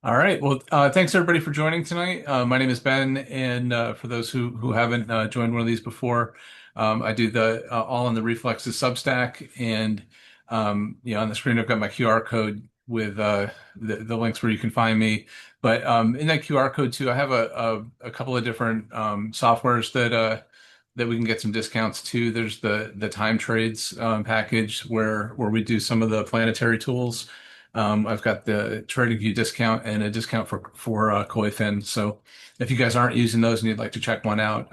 All right. Well, thanks everybody for joining tonight. My name is Ben, and for those who haven't joined one of these before, I do the All in the Reflexes Substack, and on the screen I've got my QR code with the links where you can find me. But in that QR code too, I have a couple of different softwares that we can get some discounts to. There's the time trades package where we do some of the planetary tools. I've got the trading view discount and a discount for CoiFin. So if you guys aren't using those and you'd like to check one out,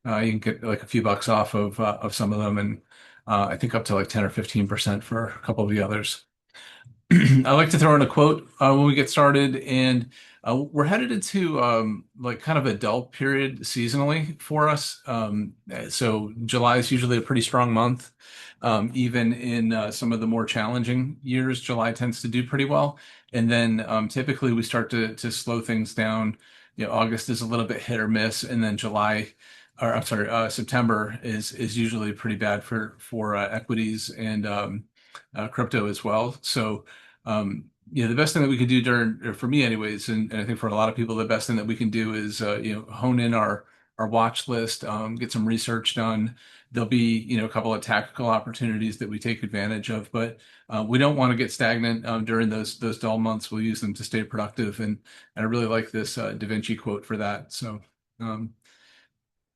you can get like a few bucks off of some of them, and I think up to like 10 or 15% for a couple of the others. I like to throw in a quote when we get started, and we're headed into like kind of a dull period seasonally for us. So July is usually a pretty strong month. Even in some of the more challenging years, July tends to do pretty well. And then typically we start to slow things down. August is a little bit hit or miss, and then September is usually pretty bad for equities and crypto as well. So the best thing that we can do or for me anyways, and I think for a lot of people, the best thing that we can do is, hone in our watch list, get some research done. There'll be, a couple of tactical opportunities that we take advantage of, but we don't want to get stagnant during those dull months. We'll use them to stay productive. And I really like this Da Vinci quote for that. So, um,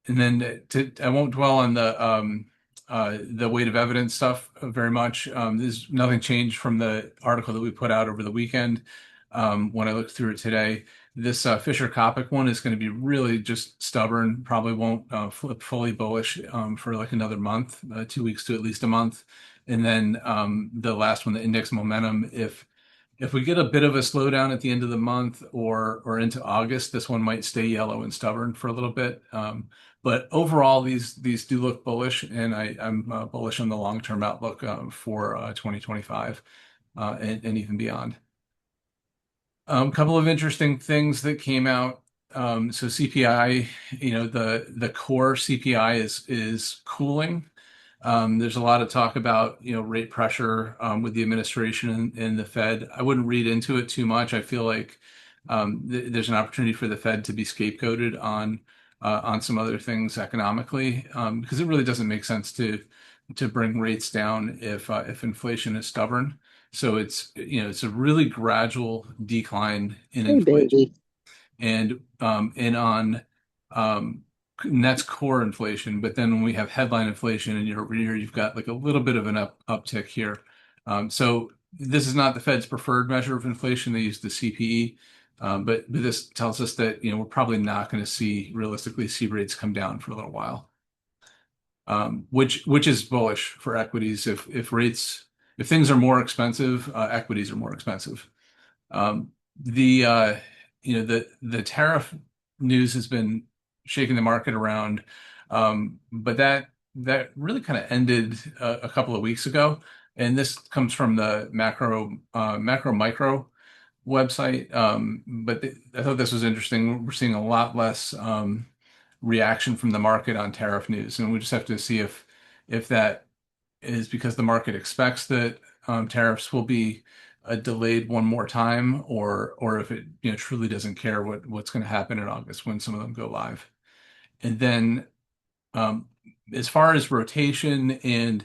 and then I won't dwell on the weight of evidence stuff very much. There's nothing changed from the article that we put out over the weekend. When I looked through it today, this Fisher-Coppock one is going to be really just stubborn. Probably won't flip fully bullish for like another month, 2 weeks to at least a month. And then the last one, the index momentum, if we get a bit of a slowdown at the end of the month or into August, this one might stay yellow and stubborn for a little bit. But overall, these do look bullish, and I'm bullish on the long-term outlook for 2025 and even beyond. A couple of interesting things that came out. So CPI, the core CPI is cooling. There's a lot of talk about, rate pressure with the administration and the Fed. I wouldn't read into it too much. I feel like there's an opportunity for the Fed to be scapegoated on some other things economically, because it really doesn't make sense to bring rates down if inflation is stubborn. So it's a really gradual decline in Hey, inflation, baby. and um, that's core inflation. But then when we have headline inflation and year over year, you've got like a little bit of an uptick here. So this is not the Fed's preferred measure of inflation. They use the CPE, but this tells us that we're probably not going to realistically see rates come down for a little while, which is bullish for equities. If things are more expensive, equities are more expensive. The the tariff news has been shaking the market around, but that really kind of ended a couple of weeks ago, and this comes from the macro micro website. But I thought this was interesting. We're seeing a lot less reaction from the market on tariff news, and we just have to see if that is because the market expects that tariffs will be delayed one more time, or if it truly doesn't care what's going to happen in August when some of them go live. And then um, as far as rotation and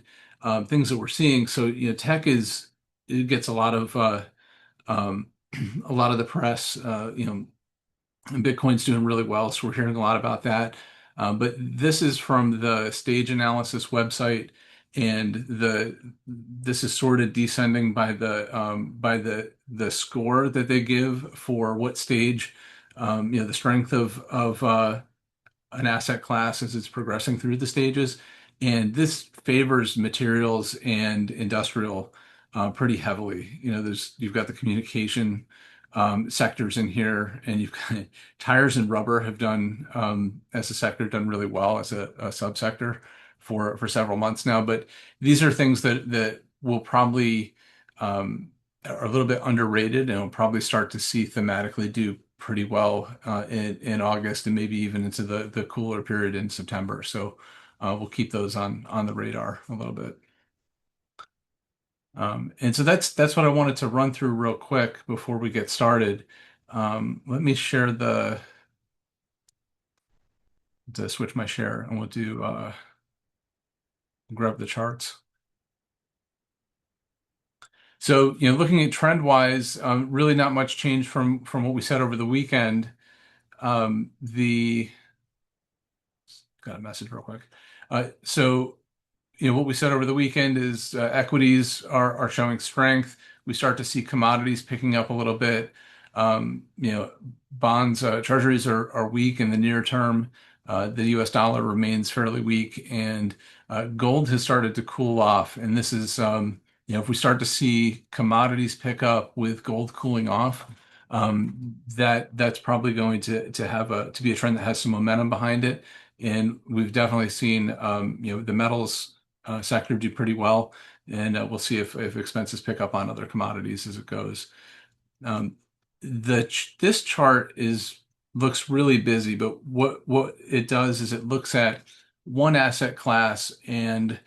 things that we're seeing, so tech it gets um, a lot of the press. And Bitcoin's doing really well, so we're hearing a lot about that. But this is from the Stage Analysis website, and this is sorted descending by the score that they give for what stage, the strength of an asset class as it's progressing through the stages. And this favors materials and industrial pretty heavily. You've got the communication sectors in here, and you've got tires and rubber have done as a sector done really well as a subsector for several months now. But these are things that will probably are a little bit underrated, and we'll probably start to see thematically do pretty well in August and maybe even into the cooler period in September. So we'll keep those on the radar a little bit. And so that's what I wanted to run through real quick before we get started. Let me share to switch my share, and we'll do grab the charts. So, looking at trend wise, really not much change from what we said over the weekend. The got a message real quick. So what we said over the weekend is equities are showing strength. We start to see commodities picking up a little bit. Bonds, treasuries are weak in the near term. The US dollar remains fairly weak, and gold has started to cool off. And this is, if we start to see commodities pick up with gold cooling off, that's probably going to be a trend that has some momentum behind it. And we've definitely seen, the metals sector do pretty well, and we'll see if expenses pick up on other commodities as it goes. Um, this chart looks really busy, but what it does is it looks at one asset class and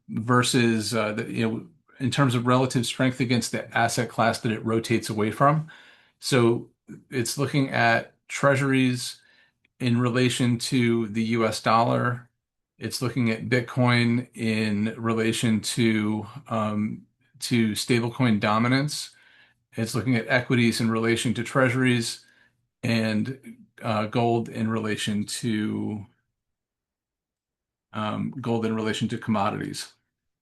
versus in terms of relative strength against the asset class that it rotates away from. So it's looking at treasuries in relation to the US dollar. It's looking at Bitcoin in relation to stablecoin dominance. It's looking at equities in relation to treasuries and gold in relation to commodities.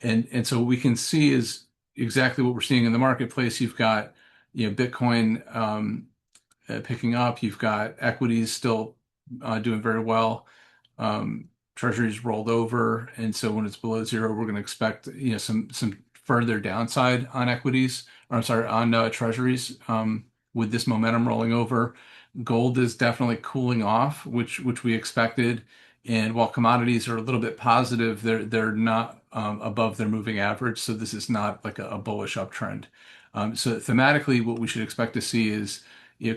And so what we can see is exactly what we're seeing in the marketplace. You've got Bitcoin picking up. You've got equities still doing very well. Treasuries rolled over, and so when it's below zero, we're going to expect some further downside on equities, or I'm sorry, on treasuries with this momentum rolling over. Gold is definitely cooling off, which we expected. And while commodities are a little bit positive, they're not above their moving average. So this is not like a bullish uptrend. So thematically, what we should expect to see is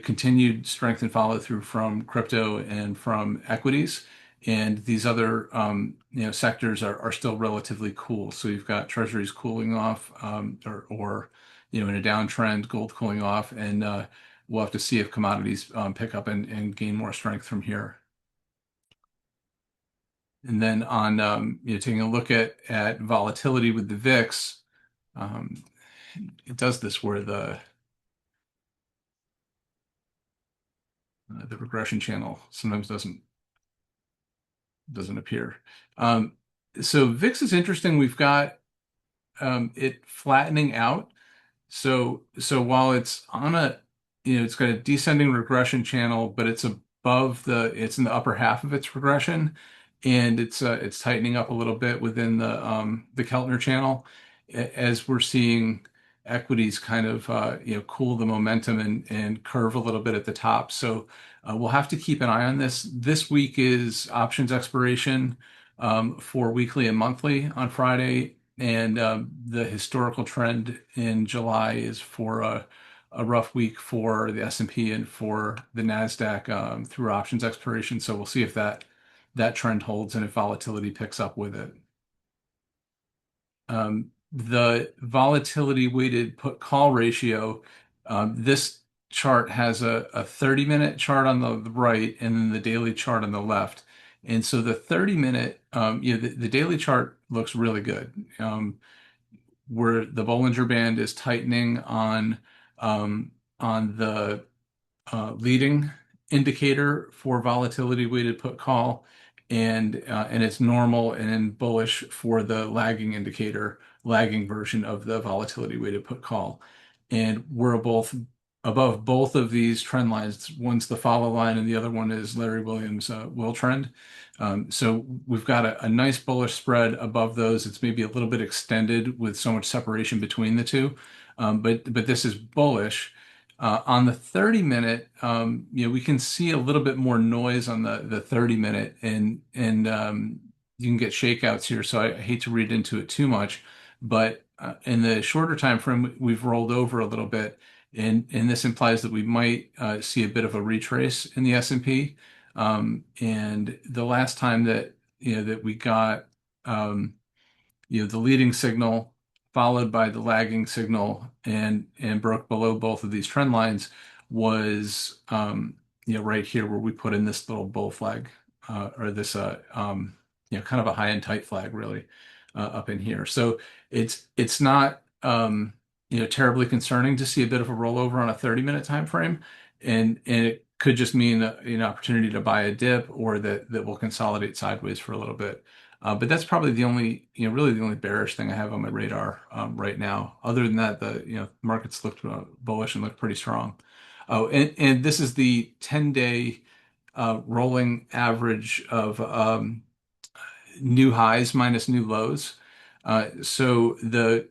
continued strength and follow through from crypto and from equities. And these other sectors are still relatively cool. So you've got treasuries cooling off, or in a downtrend, gold cooling off, and we'll have to see if commodities pick up and gain more strength from here. And then on taking a look at volatility with the VIX, um, it does this where the regression channel sometimes doesn't appear. Um, so VIX is interesting. We've got it flattening out. So while it's on it's got a descending regression channel, but it's in the upper half of its regression, and it's tightening up a little bit within the Keltner channel as we're seeing equities kind of cool the momentum and curve a little bit at the top. So we'll have to keep an eye on this. This week is options expiration for weekly and monthly on Friday. And the historical trend in July is for a rough week for the S&P and for the Nasdaq through options expiration. So we'll see if that trend holds and if volatility picks up with it. The volatility weighted put call ratio, this chart has a 30-minute chart on the right and then the daily chart on the left. And so the 30-minute, the daily chart looks really good. Where the Bollinger Band is tightening on the leading indicator for volatility weighted put call, and it's normal and bullish for the lagging version of the volatility weighted put call. And we're both above both of these trend lines. One's the follow line and the other one is Larry Williams' will trend. So we've got a nice bullish spread above those. It's maybe a little bit extended with so much separation between the two, but this is bullish. On the 30-minute, we can see a little bit more noise on the 30-minute, and you can get shakeouts here. So I hate to read into it too much, but in the shorter time frame, we've rolled over a little bit, and this implies that we might see a bit of a retrace in the S&P. And the last time that we got the leading signal followed by the lagging signal and broke below both of these trend lines was right here where we put in this little bull flag or this kind of a high and tight flag really up in here. So it's not terribly concerning to see a bit of a rollover on a 30-minute time frame, and it could just mean an opportunity to buy a dip or that will consolidate sideways for a little bit. But that's probably the only, really the only bearish thing I have on my radar right now. Other than that, the markets looked bullish and looked pretty strong. Oh, and this is the 10-day rolling average of new highs minus new lows. So the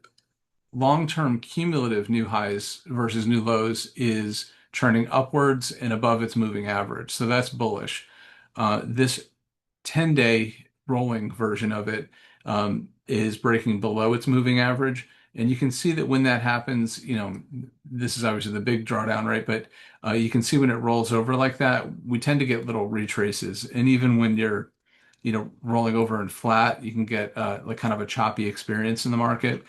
long-term cumulative new highs versus new lows is trending upwards and above its moving average. So that's bullish. This 10-day rolling version of it is breaking below its moving average. And you can see that when that happens, this is obviously the big drawdown, right? But you can see when it rolls over like that, we tend to get little retraces. And even when you're, rolling over and flat, you can get like kind of a choppy experience in the market.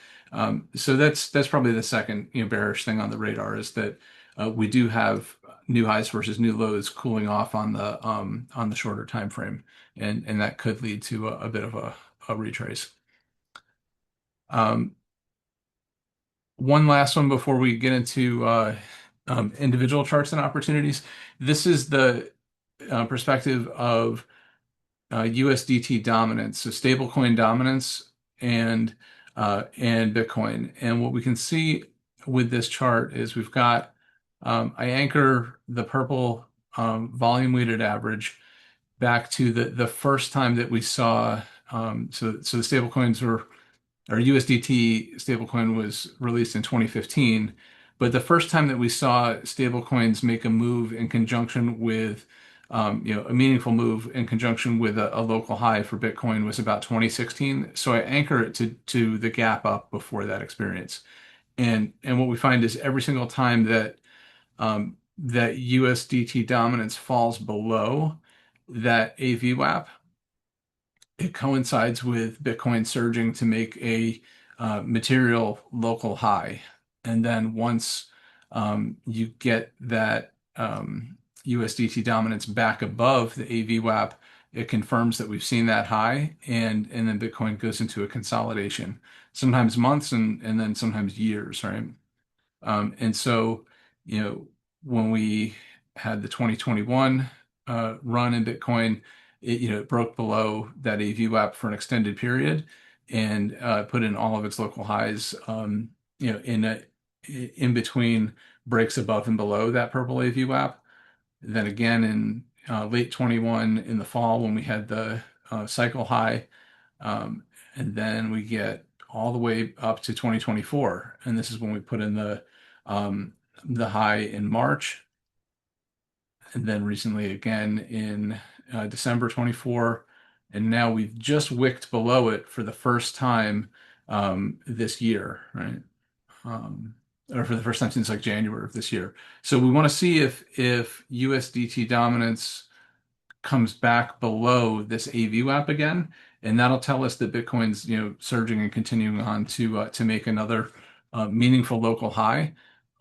So that's probably the second, bearish thing on the radar is that we do have new highs versus new lows cooling off on the shorter time frame, and that could lead to a bit of a retrace. Um, One last one before we get into individual charts and opportunities. This is the perspective of USDT dominance, so stablecoin dominance and Bitcoin. And what we can see with this chart is we've got I anchor the purple volume weighted average back to the first time that we saw so the stablecoins were or USDT stablecoin was released in 2015, but the first time that we saw stablecoins make a move in conjunction with a meaningful move in conjunction with a local high for Bitcoin was about 2016. So I anchor it to the gap up before that experience. And what we find is every single time that USDT dominance falls below that AVWAP, it coincides with Bitcoin surging to make a material local high. And then once you get that USDT dominance back above the AVWAP, it confirms that we've seen that high, and then Bitcoin goes into a consolidation, sometimes months and then sometimes years, right? And so, when we had the 2021 run in Bitcoin, it broke below that AVWAP for an extended period and put in all of its local highs, in between breaks above and below that purple AVWAP. Then again in late 21 in the fall when we had the cycle high, and then we get all the way up to 2024, and this is when we put in the high in March, and then recently again in December 24, and now we've just wicked below it for the first time this year, right? Or for the first time since like January of this year. So we want to see if USDT dominance comes back below this AVWAP again, and that'll tell us that Bitcoin's surging and continuing on to make another meaningful local high.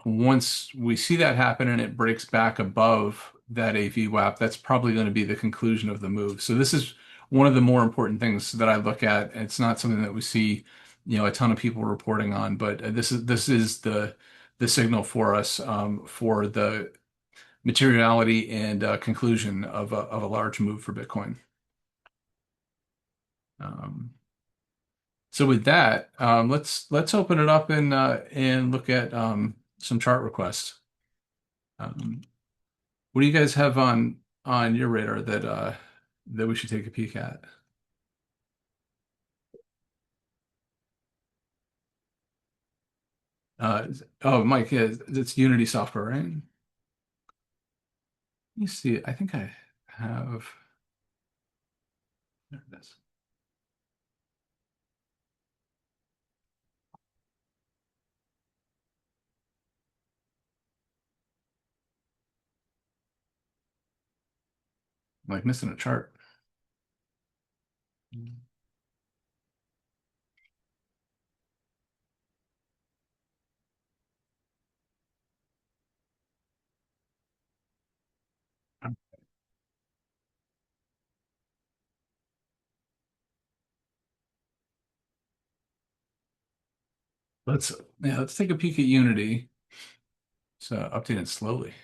Once we see that happen and it breaks back above that AVWAP, that's probably going to be the conclusion of the move. So this is one of the more important things that I look at. It's not something that we see, a ton of people reporting on, but this is the signal for us for the materiality and conclusion of a large move for Bitcoin. Um, so with that, let's open it up and look at some chart requests. What do you guys have on your radar that we should take a peek at? Oh, Mike, yeah, it's Unity software, right? Let me see. I think I have. There it is. I'm like missing a chart. Let's let's take a peek at Unity. So update it slowly.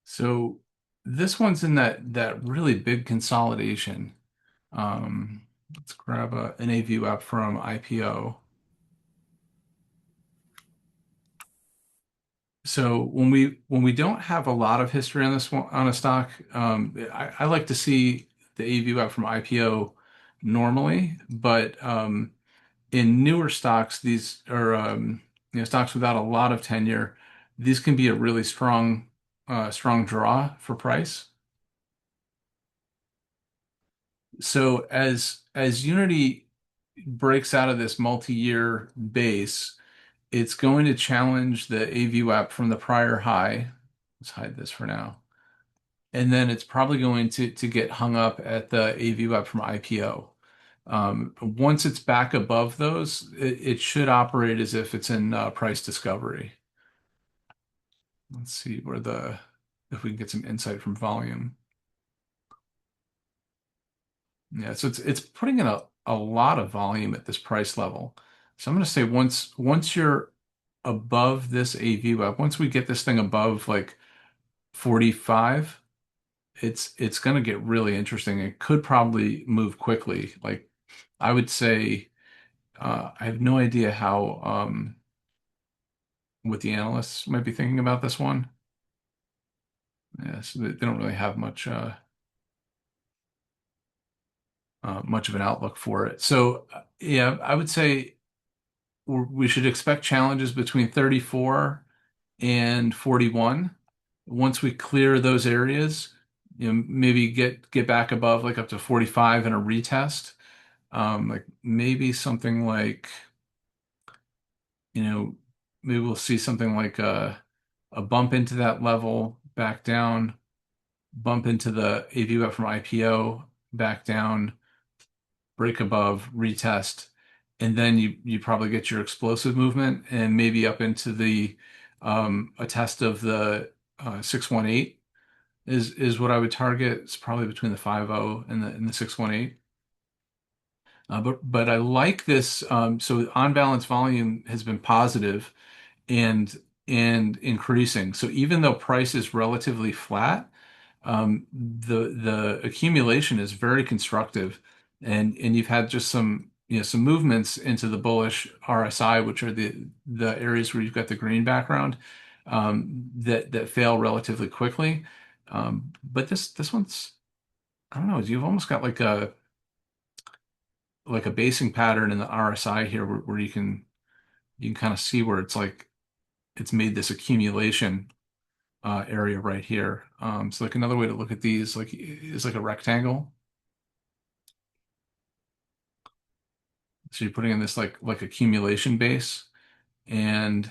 So this one's in that really big consolidation. Let's grab an A view up from IPO. So when we don't have a lot of history on this one on a stock, I like to see the A view up from IPO normally, but in newer stocks, these are stocks without a lot of tenure. These can be a really strong draw for price. So as Unity breaks out of this multi-year base, it's going to challenge the AVWAP from the prior high. Let's hide this for now. And then it's probably going to get hung up at the AVWAP from IPO. Once it's back above those, it should operate as if it's in price discovery. Let's see if we can get some insight from volume. Yeah, so it's putting in a lot of volume at this price level. So I'm going to say once you're above this AV web, once we get this thing above like 45, it's going to get really interesting. It could probably move quickly. Like I would say, I have no idea how what the analysts might be thinking about this one. Yeah, so they don't really have much of an outlook for it. So yeah, I would say we should expect challenges between 34 and 41. Once we clear those areas, maybe get back above like up to 45 in a retest. Like maybe something like, you know, maybe we'll see something like a bump into that level, back down, bump into the AVUF from IPO, back down, break above, retest, and then you probably get your explosive movement and maybe up into the a test of the 618 is what I would target. It's probably between the 50 and the 618. But I like this. So on balance volume has been positive and and increasing. So even though price is relatively flat, the accumulation is very constructive, and you've had just some movements into the bullish RSI, which are the areas where you've got the green background, that fail relatively quickly. But this one's, I don't know, you've almost got like a basing pattern in the RSI here where you can kind of see where it's like it's made this accumulation area right here. So like another way to look at these like is like a rectangle. So you're putting in this like accumulation base, and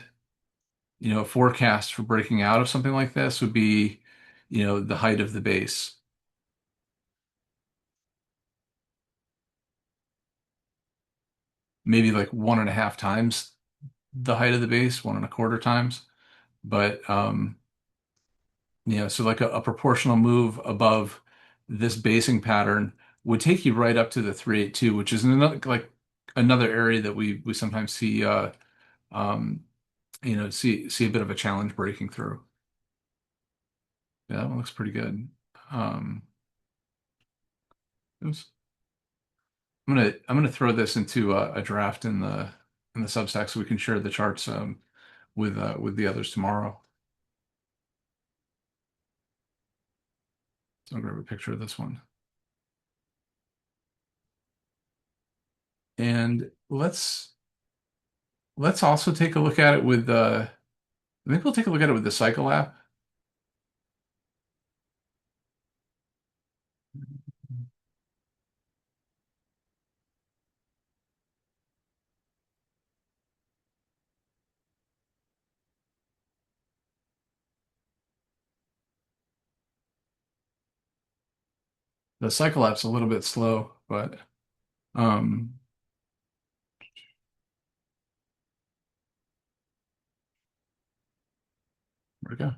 a forecast for breaking out of something like this would be, the height of the base, maybe like 1.5 times the height of the base, 1.25 times. But so like a proportional move above this basing pattern would take you right up to the 382, which is another area that we sometimes see um, see a bit of a challenge breaking through. Yeah, that one looks pretty good. Um, oops. I'm gonna throw this into a draft in the Substack so we can share the charts with the others tomorrow. So I'll grab a picture of this one. And let's also take a look at it with I think we'll take a look at it with the Cycle app. The Cycle app's a little bit slow, but um, there we go.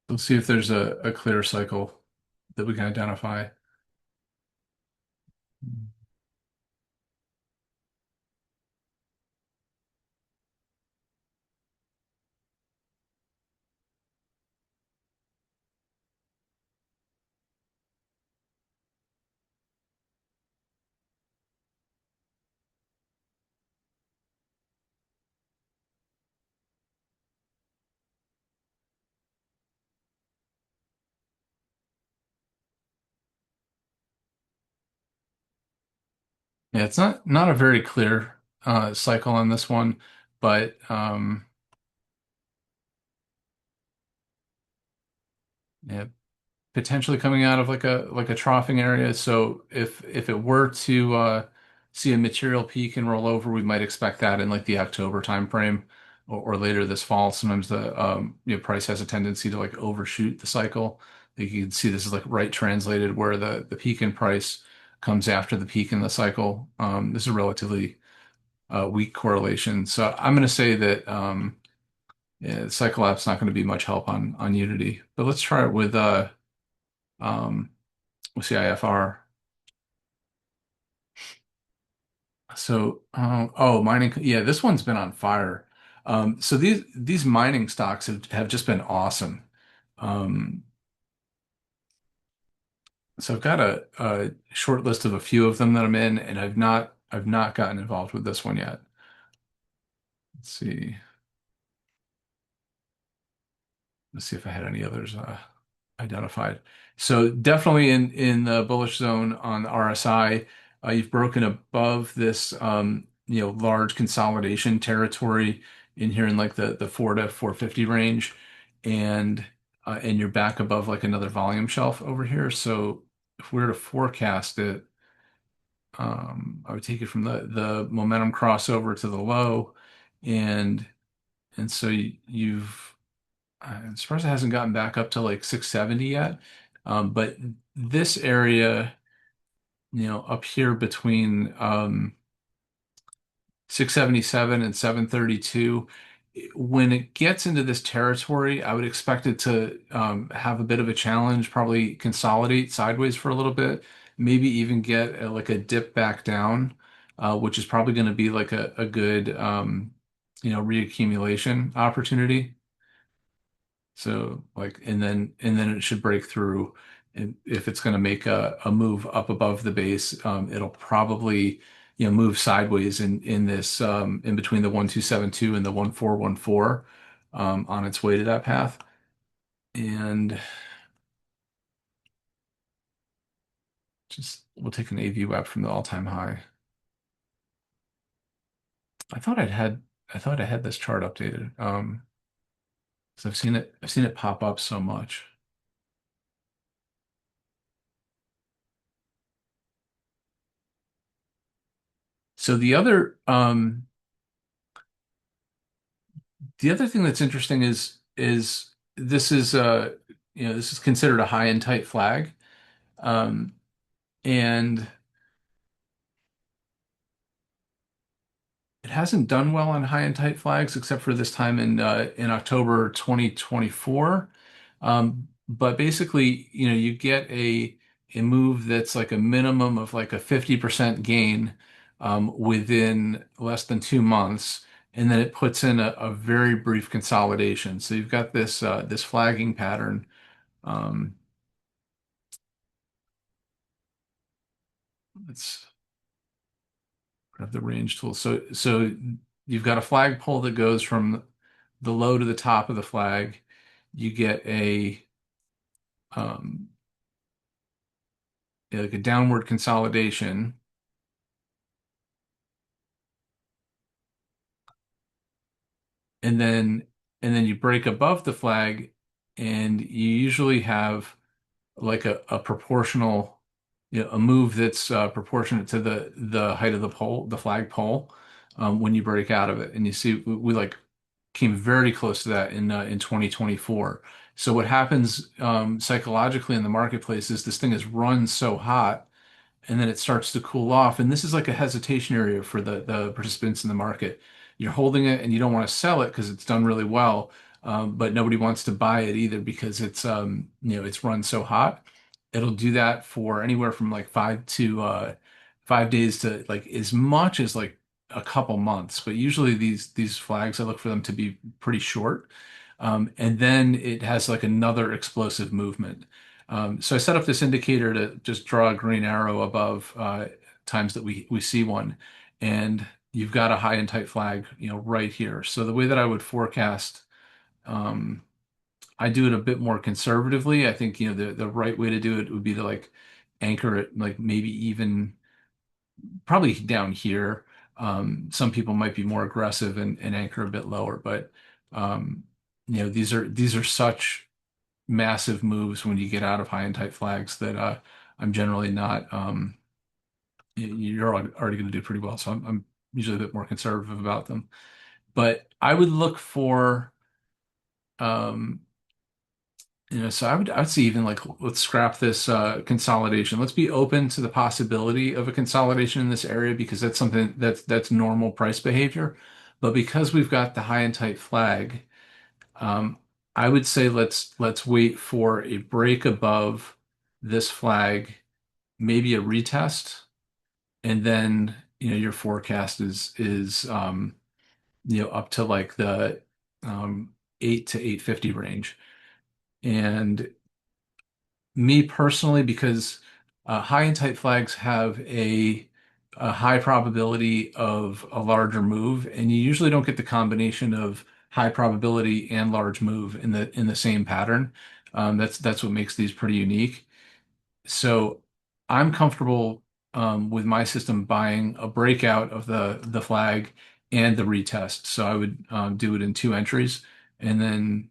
Let's see if there's a clear cycle that we can identify. Yeah, it's not a very clear cycle on this one, but yeah, potentially coming out of like a troughing area. So if it were to see a material peak and roll over, we might expect that in like the October timeframe or later this fall. Sometimes the price has a tendency to like overshoot the cycle. Like you can see this is like right translated where the peak in price comes after the peak in the cycle. This is a relatively weak correlation. So I'm going to say that yeah, cycle app's not going to be much help on Unity. But let's try it um, with CIFR. So, mining. Yeah, this one's been on fire. So these mining stocks have just been awesome. Um, so I've got a short list of a few of them that I'm in, and I've not gotten involved with this one yet. Let's see. Let's see if I had any others identified. So definitely in the bullish zone on RSI. You've broken above this large consolidation territory in here in like the 4 to 450 range, and you're back above like another volume shelf over here. So if we were to forecast it, I would take it from the momentum crossover to the low, and so you've I'm surprised it hasn't gotten back up to like 670 yet. But this area, up here between 677 and 732, when it gets into this territory, I would expect it to have a bit of a challenge, probably consolidate sideways for a little bit, maybe even get like a dip back down, which is probably going to be like a good reaccumulation opportunity. So like, and then it should break through. And if it's going to make a move up above the base, it'll probably, move sideways in this in between the 1272 and the 1414 on its way to that path. And just we'll take an AV web from the all-time high. I thought I had this chart updated. So I've seen it pop up so much. So the other thing that's interesting is this is considered a high and tight flag. Um, and it hasn't done well on high and tight flags except for this time in October 2024. But basically, you get a move that's like a minimum of like a 50% gain within less than 2 months, and then it puts in a very brief consolidation. So you've got this flagging pattern. Um, let's grab the range tool. So you've got a flagpole that goes from the low to the top of the flag. You get um, like a downward consolidation, and then you break above the flag, and you usually have like a proportional, a move that's proportionate to the height of the pole, the flag pole, when you break out of it. And you see we like came very close to that in 2024. So what happens psychologically in the marketplace is this thing is run so hot and then it starts to cool off. And this is like a hesitation area for the participants in the market. You're holding it and you don't want to sell it because it's done really well. but nobody wants to buy it either because it's run so hot. It'll do that for anywhere from like 5 days to like as much as like a couple months. But usually these flags, I look for them to be pretty short. And then it has like another explosive movement. So I set up this indicator to just draw a green arrow above times that we see one, and you've got a high and tight flag, right here. So the way that I would forecast, um, I do it a bit more conservatively. I think, the right way to do it would be to like anchor it like maybe even probably down here. Some people might be more aggressive and anchor a bit lower, but um, these are such massive moves when you get out of high and tight flags that I'm generally not. You're already going to do pretty well, so I'm usually a bit more conservative about them. But I would look for, um, so I would say even like let's scrap this consolidation. Let's be open to the possibility of a consolidation in this area because that's something that's normal price behavior. But because we've got the high and tight flag, um, I would say let's wait for a break above this flag, maybe a retest, and then your forecast is up to like the 8 to 850 range. And me personally, because high and tight flags have a high probability of a larger move, and you usually don't get the combination of high probability and large move in the same pattern. That's what makes these pretty unique. So I'm comfortable with my system buying a breakout of the flag and the retest. So I would do it in two entries, and then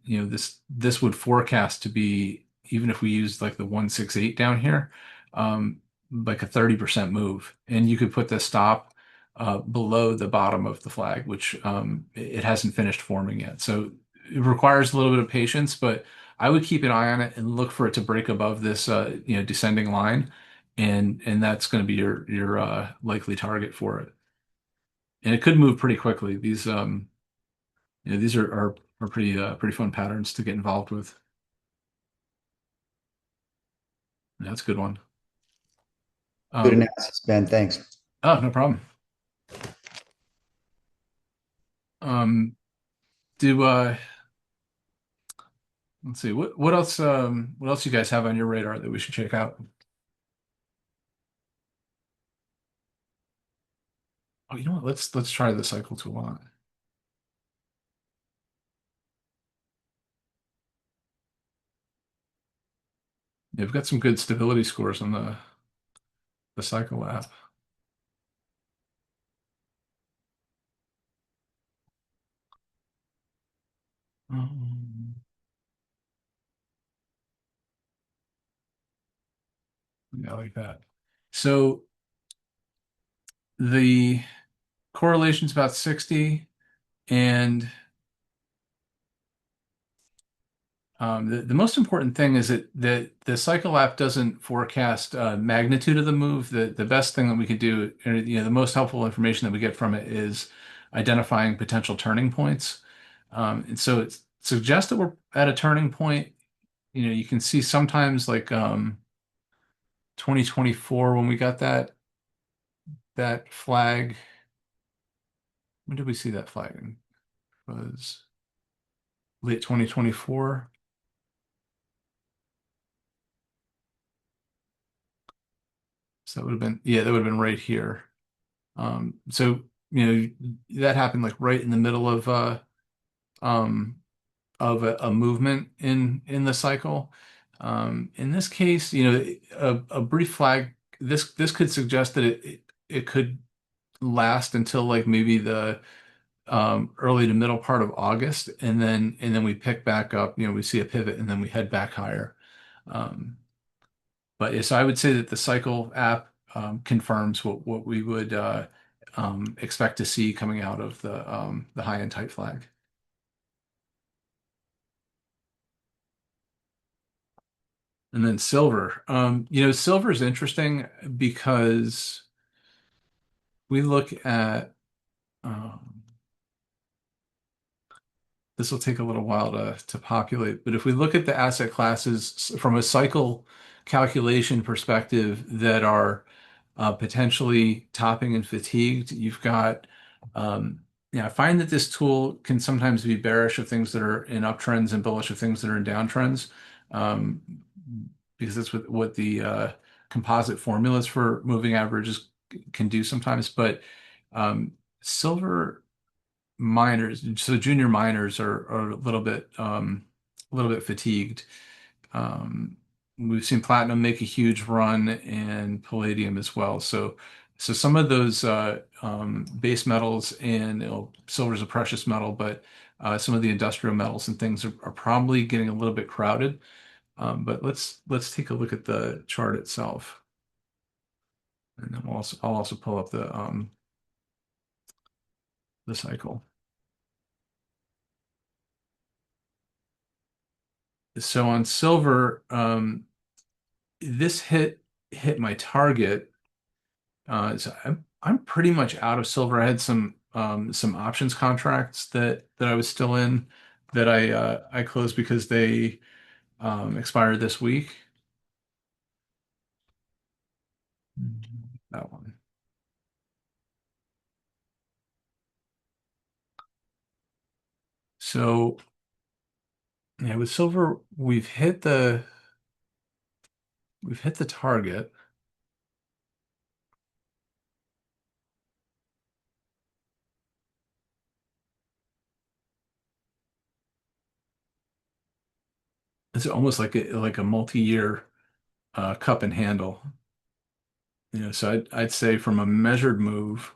this would forecast to be even if we used like the 168 down here, um, like a 30% move, and you could put the stop below the bottom of the flag, which it hasn't finished forming yet. So it requires a little bit of patience, but I would keep an eye on it and look for it to break above this, descending line, and that's going to be your likely target for it. And it could move pretty quickly. These are pretty fun patterns to get involved with. Yeah, that's a good one. Good Um, analysis, Ben. Thanks. oh, no problem. Um, do let's see what else you guys have on your radar that we should check out? Oh, you know what? Let's try the cycle tool on. Yeah, we've got some good stability scores on the cycle app. Um, yeah, I like that. So the correlation's about 60, and the most important thing is that the cycle app doesn't forecast magnitude of the move. The best thing that we could do, or, the most helpful information that we get from it is identifying potential turning points. And so it suggests that we're at a turning point. You can see sometimes like 2024 when we got that flag. When did we see that flag? It was late 2024. So that would have been, yeah, that would have been right here. So, that happened like right in the middle um, of a movement in the cycle. In this case, a brief flag, this could suggest that it could last until like maybe the early to middle part of August, and then we pick back up, we see a pivot and then we head back higher. Um, but yes, I would say that the cycle app confirms what we would expect to see coming out of the high and tight flag. And then silver. Silver is interesting because we look at um, this will take a little while to populate. But if we look at the asset classes from a cycle calculation perspective that are potentially topping and fatigued, you've got yeah, I find that this tool can sometimes be bearish of things that are in uptrends and bullish of things that are in downtrends. Um, because that's what the composite formulas for moving averages can do sometimes. But um, silver miners, so junior miners are a little bit fatigued. Um, we've seen platinum make a huge run and palladium as well. So some of those base metals and silver is a precious metal, but some of the industrial metals and things are probably getting a little bit crowded. But let's take a look at the chart itself, and then I'll also pull up the cycle. So on silver, this hit my target. So I'm pretty much out of silver. I had some options contracts that I was still in that I closed because they expired this week. That one. So yeah, with silver, we've hit the target. It's almost like a multi-year cup and handle. So I'd say from a measured move,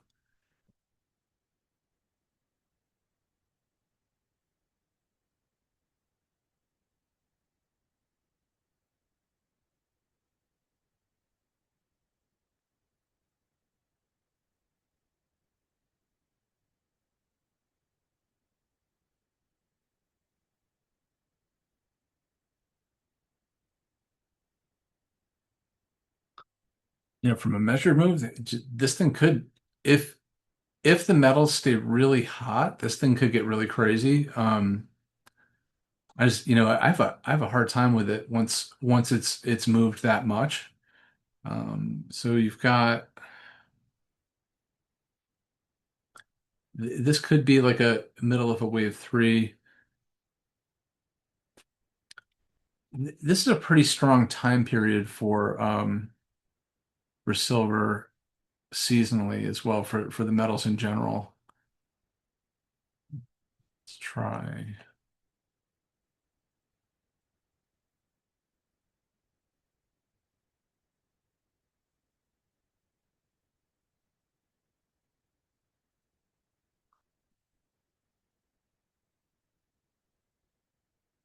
from a measured move, this thing could, if if the metals stay really hot, this thing could get really crazy. I just, I have a hard time with it once it's moved that much. So you've got this could be like a middle of a wave three. This is a pretty strong time period for silver seasonally as well for the metals in general. Let's try.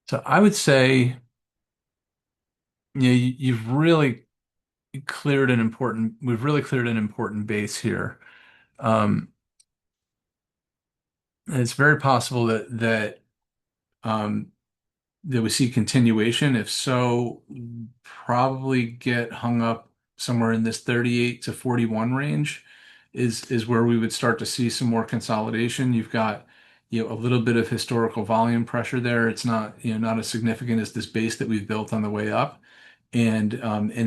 So I would say, you've really we've really cleared an important base here. Um, and it's very possible um, that we see continuation. If so, probably get hung up somewhere in this 38 to 41 range is where we would start to see some more consolidation. You've got, a little bit of historical volume pressure there. It's not, not as significant as this base that we've built on the way up. And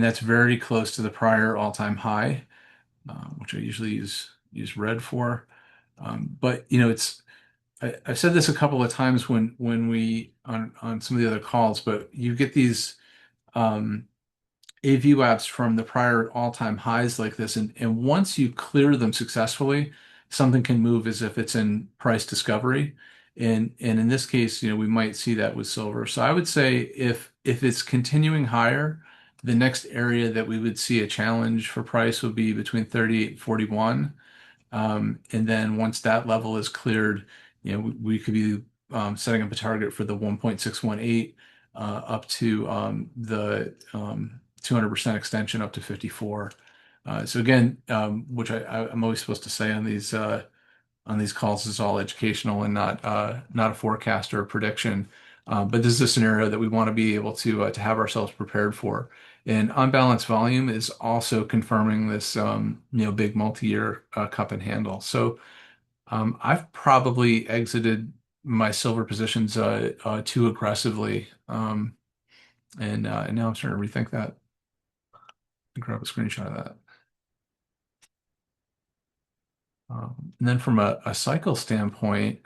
that's very close to the prior all-time high, which I usually use red for. But I've said this a couple of times when we on some of the other calls, but you get these um, AVWAPs from the prior all-time highs like this, and once you clear them successfully, something can move as if it's in price discovery. And in this case, we might see that with silver. So I would say if it's continuing higher, the next area that we would see a challenge for price would be between 38 and 41. And then once that level is cleared, we could be setting up a target for the 1.618 up to the 200% extension up to 54. So again, which I'm always supposed to say on these calls is all educational and not a forecast or a prediction. But this is a scenario that we want to be able to have ourselves prepared for. And unbalanced volume is also confirming this big multi-year cup and handle. So I've probably exited my silver positions too aggressively. And now I'm starting to rethink that. Grab a screenshot of that. And then from a cycle standpoint,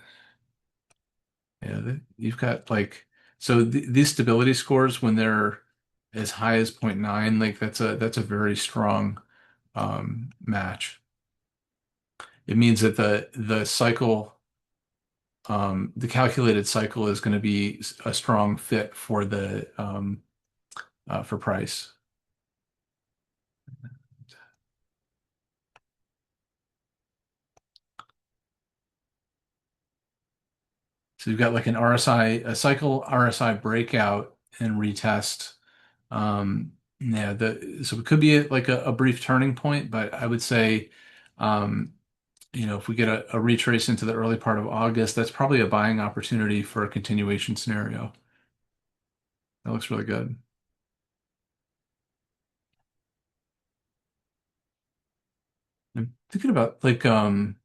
yeah, you've got like so these stability scores when they're as high as zero point 0.9, like that's a very strong match. It means that the cycle the calculated cycle is going to be a strong fit for the for price. So you've got like an RSI, a cycle RSI breakout and retest. Yeah, so it could be like a brief turning point, but I would say, um, if we get a retrace into the early part of August, that's probably a buying opportunity for a continuation scenario. That looks really good. I'm thinking about like some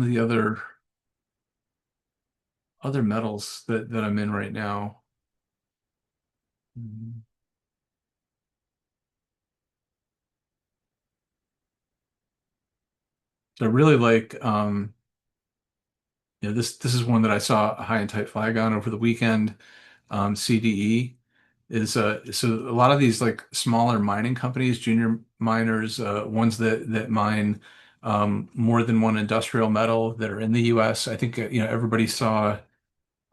of the other metals that I'm in right now. Mhm. So I really like this is one that I saw a high and tight flag on over the weekend. CDE is so a lot of these like smaller mining companies, junior miners, ones that mine more than one industrial metal that are in the US. I think everybody saw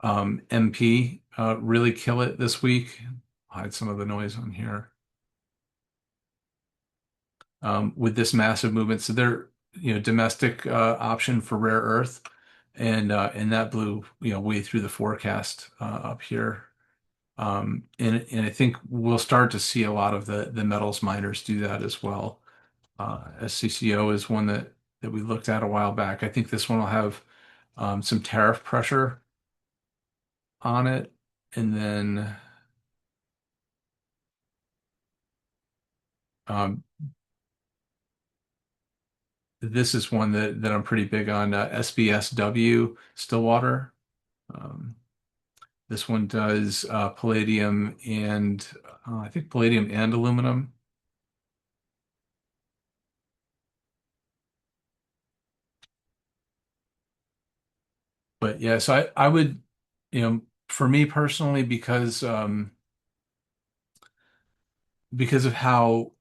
MP really kill it this week. Hide some of the noise on here with this massive movement. So they're domestic option for rare earth, and that blew way through the forecast up here. And I think we'll start to see a lot of the metals miners do that as well. SCCO is one that we looked at a while back. I think this one will have some tariff pressure on it, and then um, this is one that I'm pretty big on. SBSW Stillwater. Um, this one does palladium and I think palladium and aluminum. But yeah, so I would, for me personally, because of how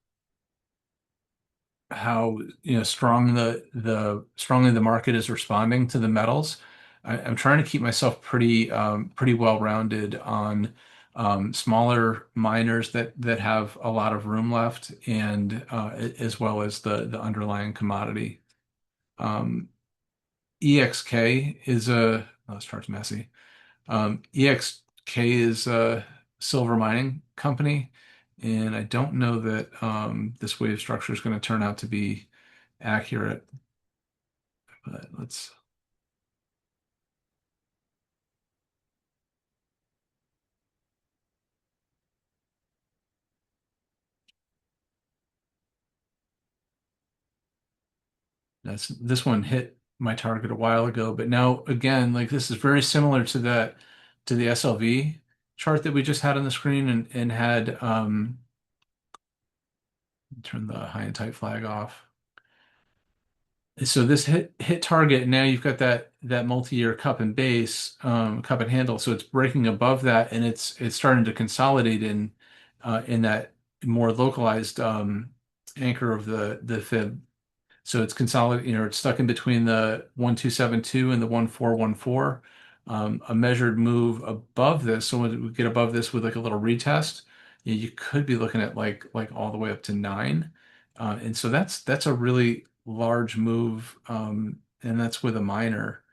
strong the strongly the market is responding to the metals, I'm trying to keep myself pretty well rounded on smaller miners that have a lot of room left, and as well as the underlying commodity. Um, EXK is this chart's messy. EXK is a silver mining company, and I don't know that this wave structure is going to turn out to be accurate. But this one hit my target a while ago, but now again, like this is very similar to the SLV chart that we just had on the screen and had turn the high and tight flag off. So this hit target, now you've got that multi-year cup and base, cup and handle. So it's breaking above that, and it's starting to consolidate in that more localized anchor of the fib. So it's consolidated, it's stuck in between the 1272 and the 1414. A measured move above this. So when we get above this with like a little retest, you could be looking at like all the way up to 9. And so that's a really large move, and that's with a minor.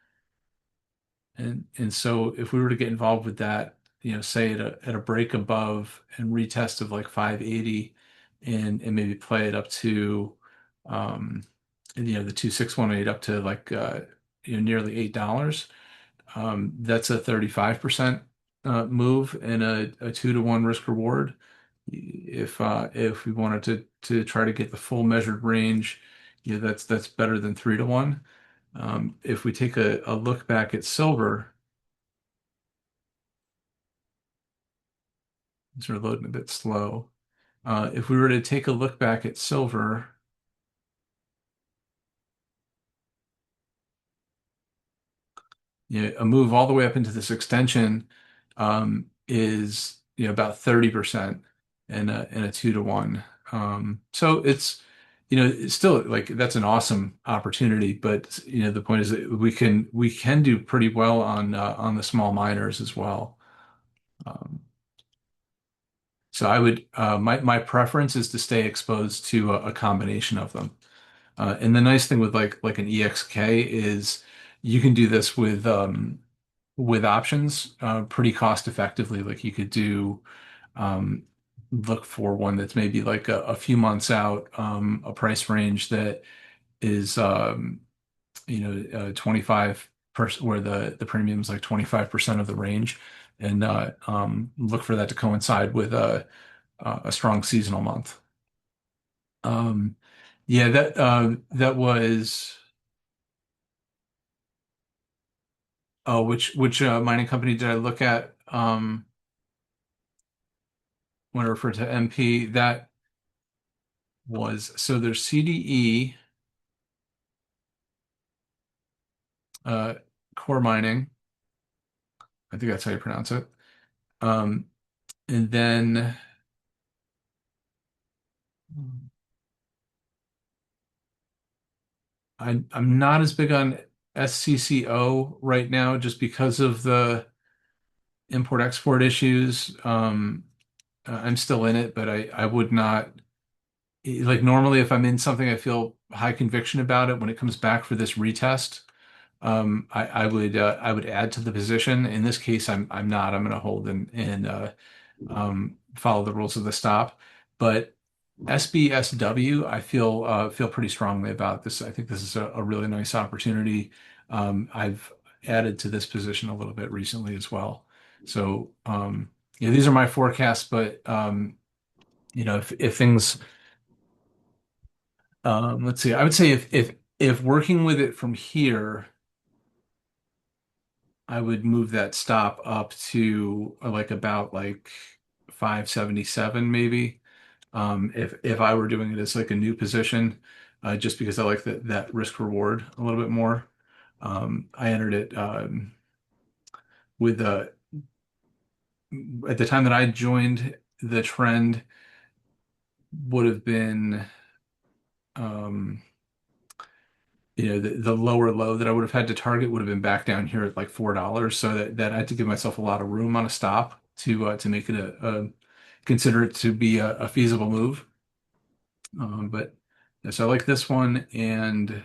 And so if we were to get involved with that, say at a break above and retest of like 580 and maybe play it up to the 2618 up to like nearly $8. That's a 35% move and a 2-to-1 risk reward. If we wanted to try to get the full measured range, that's better than 3-to-1. If we take a look back at silver, these are loading a bit slow. If we were to take a look back at silver, a move all the way up into this extension is about 30% and a 2 to 1. So it's still like that's an awesome opportunity, but the point is that we can do pretty well on the small miners as well. Um, so I would my preference is to stay exposed to a combination of them. And the nice thing with like an EXK is you can do this with options pretty cost effectively. Like you could do um, look for one that's maybe like a few months out, a price range that is 25% where the premium is like 25% of the range, and look for that to coincide with a strong seasonal month. Um, yeah, that was. Oh, which mining company did I look at? When I refer to MP, that was so there's CDE, uh, core mining. I think that's how you pronounce it. Um, and then I'm not as big on SCCO right now just because of the import-export issues. I'm still in it, but I would not like normally if I'm in something I feel high conviction about it when it comes back for this retest. I would add to the position. In this case, I'm not. I'm going to hold and follow the rules of the stop. But SBSW, I feel pretty strongly about this. I think this is a really nice opportunity. I've added to this position a little bit recently as well. So yeah, these are my forecasts. But if things, let's see, I would say if working with it from here. I would move that stop up to like about like 577 maybe. If I were doing it as like a new position, just because I like that risk reward a little bit more. I entered it with at the time that I joined, the trend would have been um, the lower low that I would have had to target would have been back down here at like $4. So that I had to give myself a lot of room on a stop to make it consider it to be a feasible move. But yeah, so I like this one and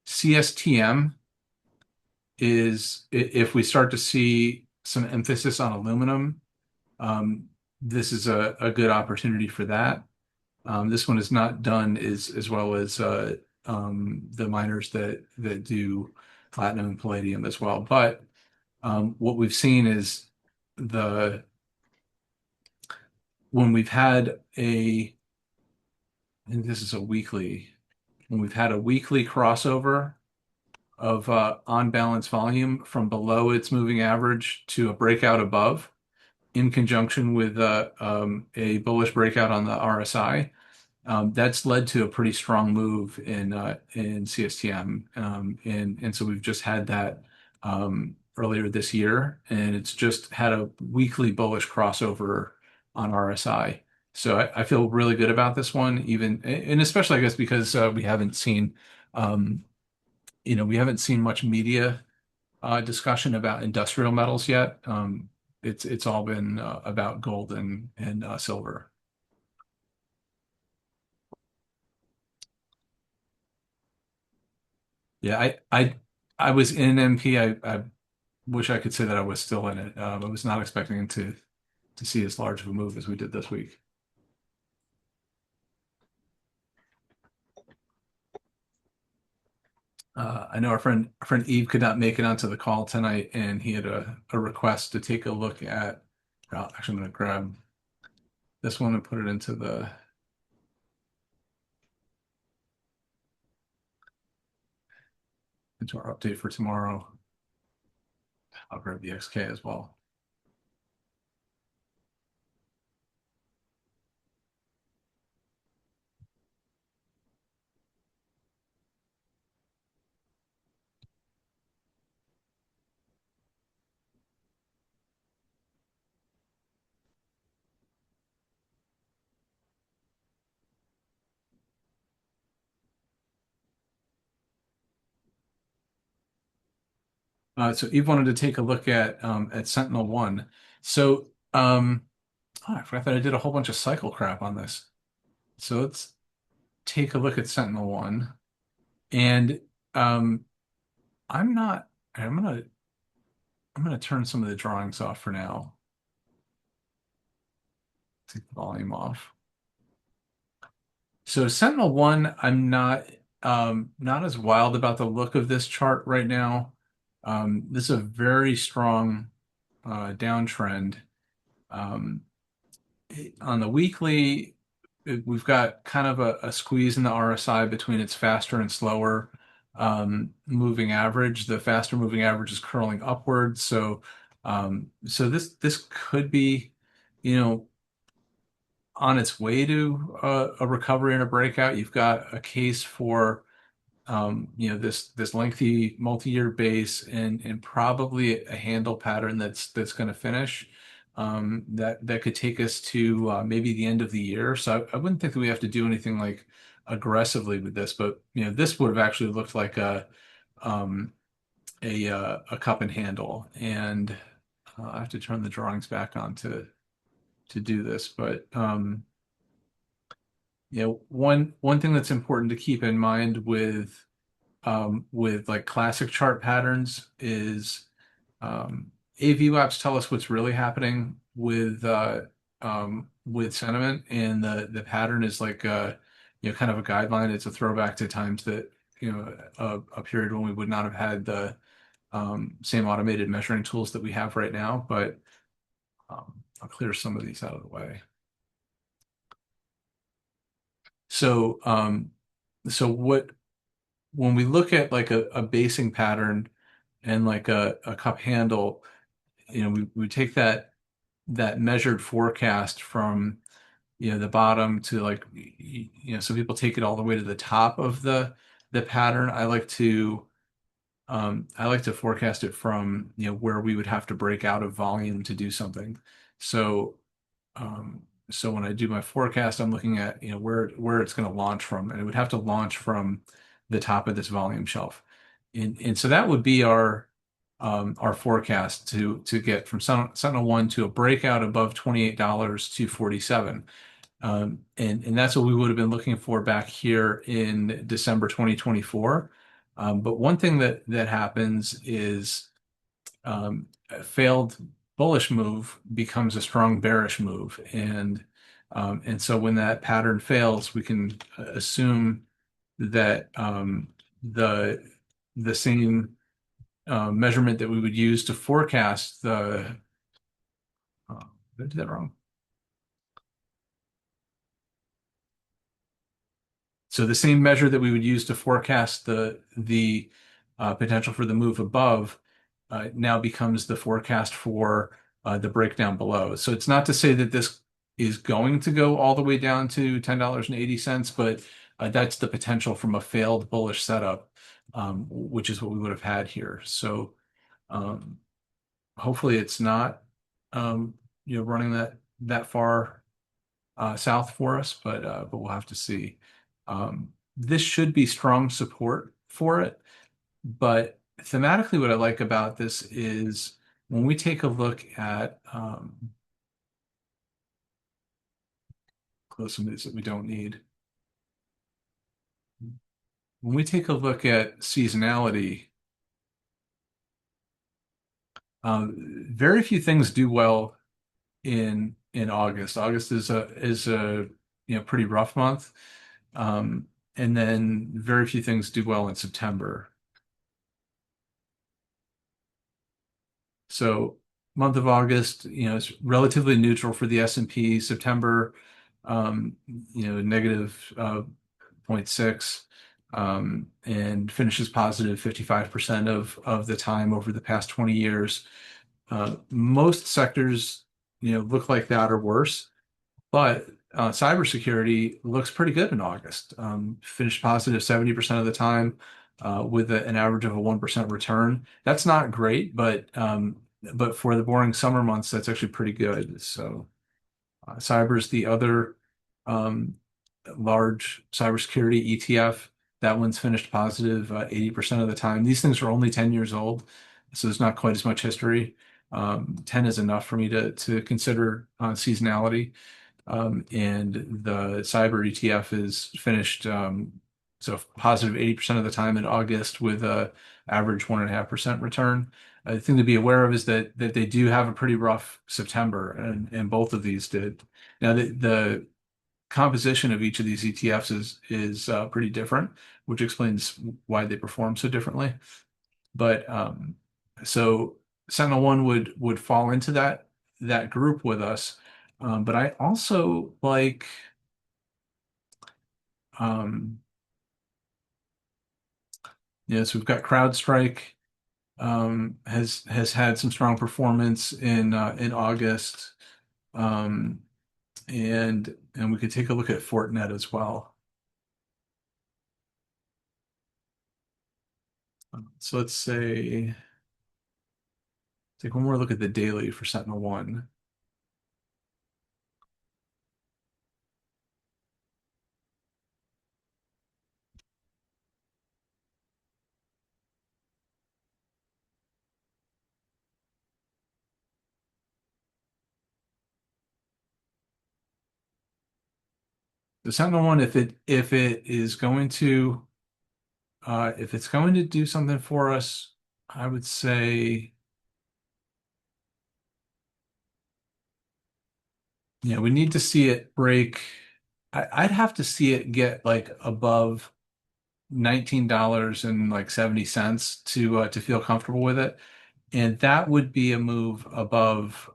CSTM is if we start to see some emphasis on aluminum, um, this is a good opportunity for that. This one is not done as well as the miners that do platinum and palladium as well. But what we've seen is the when we've had I think this is a weekly, when we've had a weekly crossover of on balance volume from below its moving average to a breakout above in conjunction with a bullish breakout on the RSI. That's led to a pretty strong move in CSTM, and so we've just had that earlier this year, and it's just had a weekly bullish crossover on RSI. So I feel really good about this one, even and especially I guess because um, we haven't seen much media discussion about industrial metals yet. It's all been about gold and silver. Yeah, I was in MP. I wish I could say that I was still in it. I was not expecting to see as large of a move as we did this week. I know our friend Eve could not make it onto the call tonight, and he had a request to take a look at. Well, actually, I'm going to grab this one and put it into the. into our update for tomorrow. I'll grab the XK as well. So Eve wanted to take a look at Sentinel-1. So oh, I forgot that I did a whole bunch of cycle crap on this. So let's take a look at Sentinel-1. And um, I'm not, I'm gonna turn some of the drawings off for now. Take the volume off. So Sentinel-1, I'm not as wild about the look of this chart right now. This is a very strong downtrend. Um, on the weekly, we've got kind of a squeeze in the RSI between its faster and slower moving average. The faster moving average is curling upwards. So this could be, you know, on its way to a recovery and a breakout. You've got a case for this lengthy multi-year base and probably a handle pattern that's going to finish that could take us to maybe the end of the year. So I wouldn't think that we have to do anything like aggressively with this, but this would have actually looked like um, a cup and handle, and I have to turn the drawings back on to do this, but one thing that's important to keep in mind with like classic chart patterns is AVWAPs tell us what's really happening with sentiment, and the pattern is like kind of a guideline. It's a throwback to times that a period when we would not have had the same automated measuring tools that we have right now. But I'll clear some of these out of the way. So so what when we look at like a basing pattern and like a cup handle, we take that measured forecast from the bottom to like so people take it all the way to the top of the pattern. I like to forecast it from where we would have to break out of volume to do something. So so when I do my forecast, I'm looking at where it's going to launch from, and it would have to launch from the top of this volume shelf. And so that would be our forecast to get from Sentinel-1 to a breakout above $28 to 47. And that's what we would have been looking for back here in December 2024. But one thing that happens is a failed bullish move becomes a strong bearish move, and so when that pattern fails, we can assume that the same measurement that we would use to forecast did I do that wrong? So the same measure that we would use to forecast the potential for the move above now becomes the forecast for the breakdown below. So it's not to say that this is going to go all the way down to $10.80, but that's the potential from a failed bullish setup, which is what we would have had here. So hopefully it's not running that far south for us, but we'll have to see. This should be strong support for it, but thematically, what I like about this is when we take a look at close some of these that we don't need. When we take a look at seasonality, very few things do well in August. August is a pretty rough month. And then very few things do well in September. So month of August, is relatively neutral for the S&P. September, negative 0.6. and finishes positive 55% of the time over the past 20 years. Most sectors, look like that or worse, but cybersecurity looks pretty good in August. Finished positive 70% of the time with an average of a 1% return. That's not great, but for the boring summer months, that's actually pretty good. So cyber is the other um, large cybersecurity ETF. That one's finished positive 80% of the time. These things are only 10 years old, so there's not quite as much history. 10 is enough for me to consider seasonality. And the cyber ETF is finished so positive 80% of the time in August with a average 1.5% return. The thing to be aware of is that they do have a pretty rough September, and both of these did. Now the composition of each of these ETFs is pretty different, which explains why they perform so differently. But so Sentinel One would fall into that group with us. But I also like um, so we've got CrowdStrike has had some strong performance in August. Um, and we could take a look at Fortinet as well. So let's say take one more look at the daily for Sentinel One. The Sentinel One, if it is going to if it's going to do something for us, I would say, we need to see it break. I'd have to see it get like above $19 and like 70 cents to feel comfortable with it. And that would be a move above,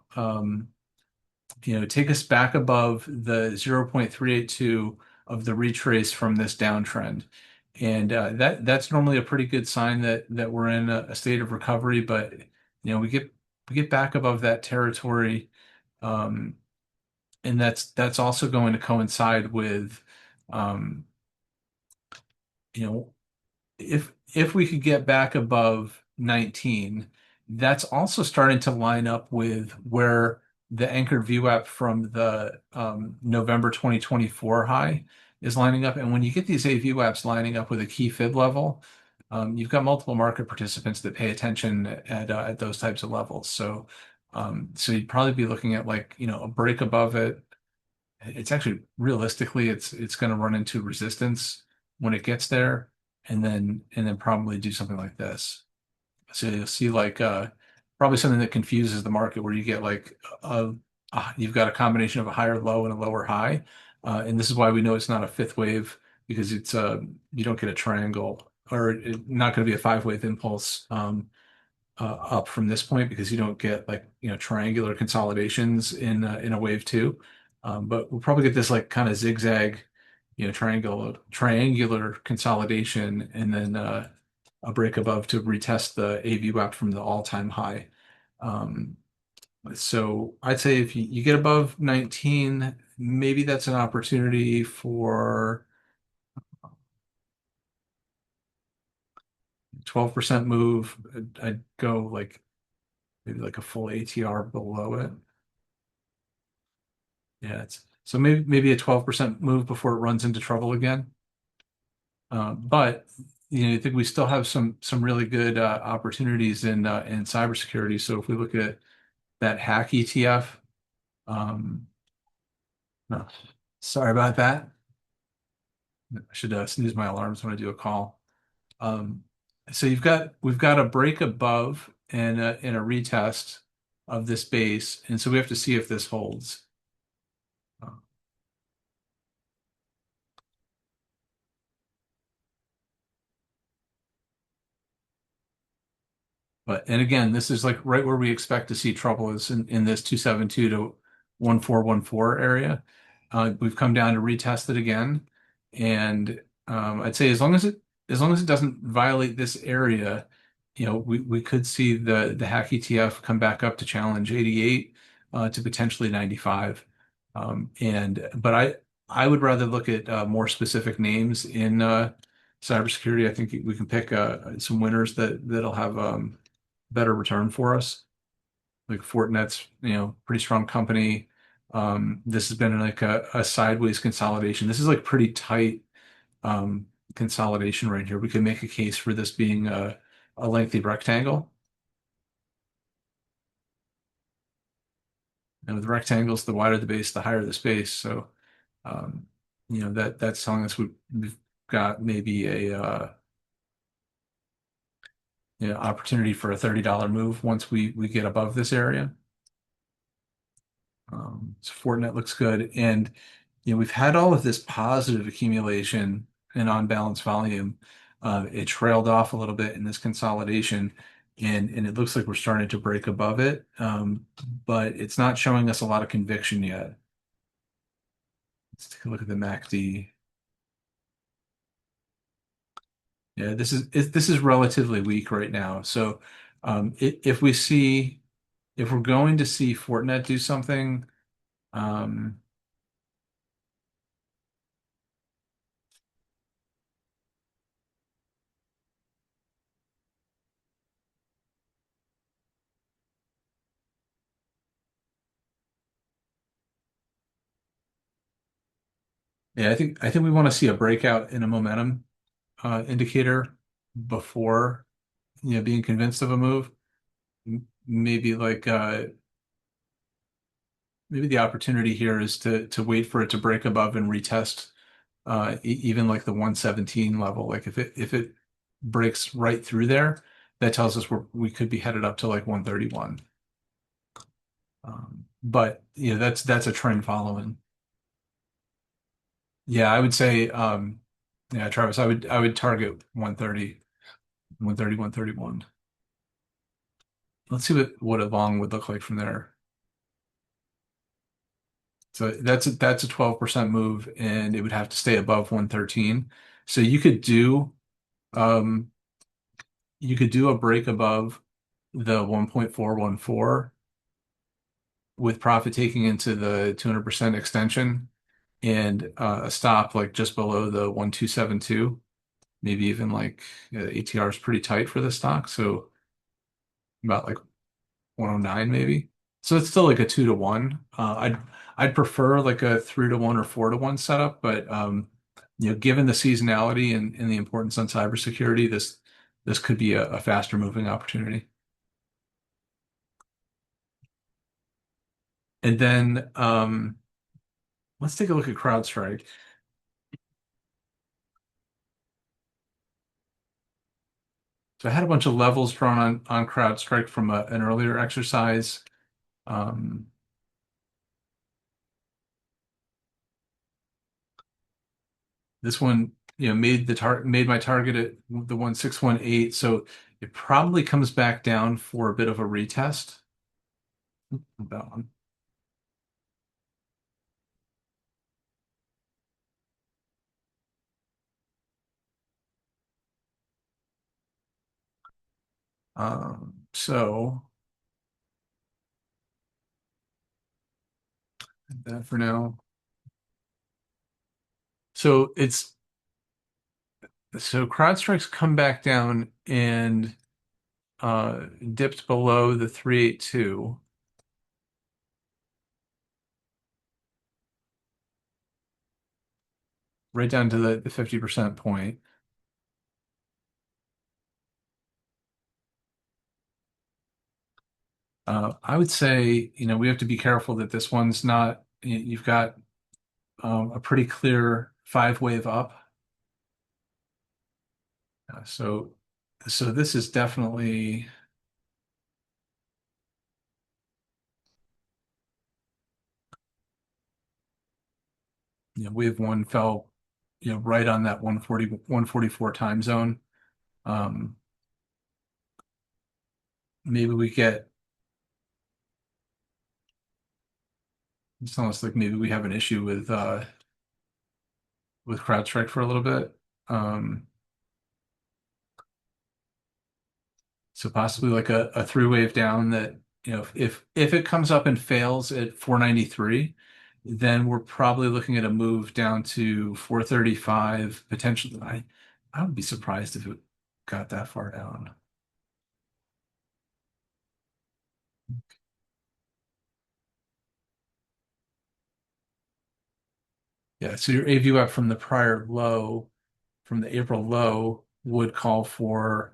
take us back above the 0.382 of the retrace from this downtrend. And that's normally a pretty good sign that we're in a state of recovery. But we get back above that territory, um, and that's also going to coincide with, um, you know, if we could get back above 19, that's also starting to line up with where the anchored VWAP from the November 2024 high is lining up. And when you get these AVWAPs lining up with a key fib level, you've got multiple market participants that pay attention at those types of levels. So you'd probably be looking at like, a break above it. It's actually realistically, it's going to run into resistance when it gets there, and then probably do something like this. So you'll see like probably something that confuses the market where you get like you've got a combination of a higher low and a lower high, and this is why we know it's not a fifth wave because it's you don't get a triangle or not going to be a five-wave impulse up from this point because you don't get like triangular consolidations in a wave two. But we'll probably get this like kind of zigzag, triangular consolidation, and then a break above to retest the AV WAP from the all-time high. Um, so I'd say if you get above 19, maybe that's an opportunity for 12% move. I'd go like maybe like a full ATR below it. Yeah, so maybe a 12% move before it runs into trouble again. But I think we still have some really good opportunities in cybersecurity. So if we look at that hack ETF, no, sorry about that. I should snooze my alarms when I do a call. Um, so we've got a break above and a retest of this base, and so we have to see if this holds. And again, this is like right where we expect to see trouble is in this 272 to 1414 area. We've come down to retest it again. And I'd say as long as as long as it doesn't violate this area, we could see the hack ETF come back up to challenge 88 to potentially 95. But I would rather look at more specific names in cybersecurity. I think we can pick some winners that'll have better return for us. Like Fortinet's, pretty strong company. This has been like a sideways consolidation. This is like pretty tight um, consolidation right here. We could make a case for this being a lengthy rectangle. And with rectangles, the wider the base, the higher the space. So, um, that's telling us we've got maybe a opportunity for a $30 move once we get above this area. So Fortinet looks good, and we've had all of this positive accumulation and on balance volume. It trailed off a little bit in this consolidation, and it looks like we're starting to break above it, but it's not showing us a lot of conviction yet. Let's take a look at the MACD. Yeah, this is relatively weak right now. So if we're going to see Fortinet do something, um, yeah, I think we want to see a breakout in a momentum indicator before being convinced of a move. Maybe like maybe the opportunity here is to wait for it to break above and retest even like the 117 level. Like if it breaks right through there, that tells us we could be headed up to like 131. But that's a trend following. Yeah, I would say yeah, Travis, I would target 130, 130, 131. Let's see what a long would look like from there. So that's a 12% move, and it would have to stay above 113. So um you could do a break above the 1.414 with profit taking into the 200% extension and a stop like just below the 1272. Maybe even like ATR is pretty tight for this stock, so about like 109 maybe. So it's still like a 2 to 1. I'd prefer like a 3 to 1 or 4 to 1 setup, but given the seasonality and the importance on cybersecurity, this could be a faster moving opportunity. And then let's take a look at CrowdStrike. So I had a bunch of levels drawn on CrowdStrike from an earlier exercise. Um, This one, made my target at the 1618. So it probably comes back down for a bit of a retest. That one. So that for now. So CrowdStrike's come back down and dipped below the 382, right down to the 50% point. I would say, we have to be careful that this one's not, you've got a pretty clear 5 wave up. So this is definitely, wave one fell, right on that 140, 144 time zone. Um, maybe we get, it's almost like maybe we have an issue with CrowdStrike for a little bit. Um, So possibly like a three wave down that, if it comes up and fails at 493, then we're probably looking at a move down to 435 potentially. I would be surprised if it got that far down. Yeah, so your AVWAP from the prior low, from the April low, would call for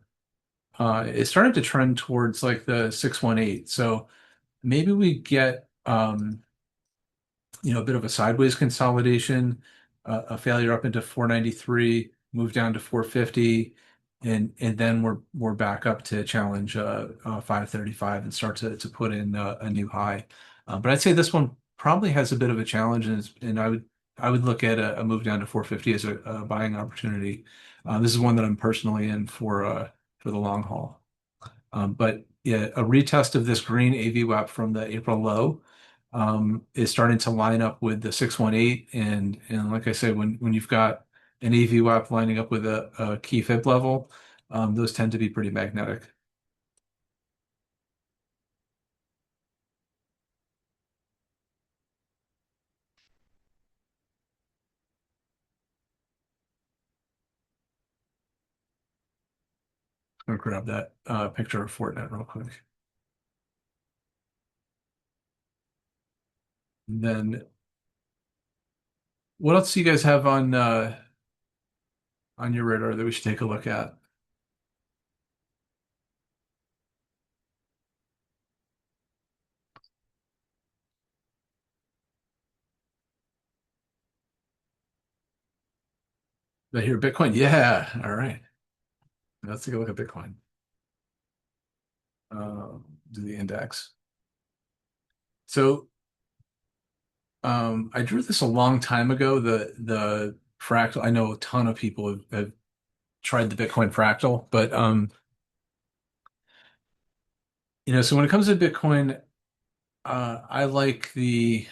it started to trend towards like the 618. So maybe we get a bit of a sideways consolidation, a failure up into 493, move down to 450, and then we're back up to challenge 535 and start to put in a new high. But I'd say this one probably has a bit of a challenge, and I would look at a move down to 450 as a buying opportunity. This is one that I'm personally in for the long haul. But yeah, a retest of this green AVWAP from the April low is starting to line up with the 618. And like I said, when you've got an AVWAP lining up with a key fib level, those tend to be pretty magnetic. I'll grab that picture of Fortinet real quick. And then what else do you guys have on your radar that we should take a look at? Did I hear Bitcoin? Yeah. All right. Let's take a look at Bitcoin. Do the index. So I drew this a long time ago. The fractal. I know a ton of people have tried the Bitcoin fractal, but so when it comes to Bitcoin, I like the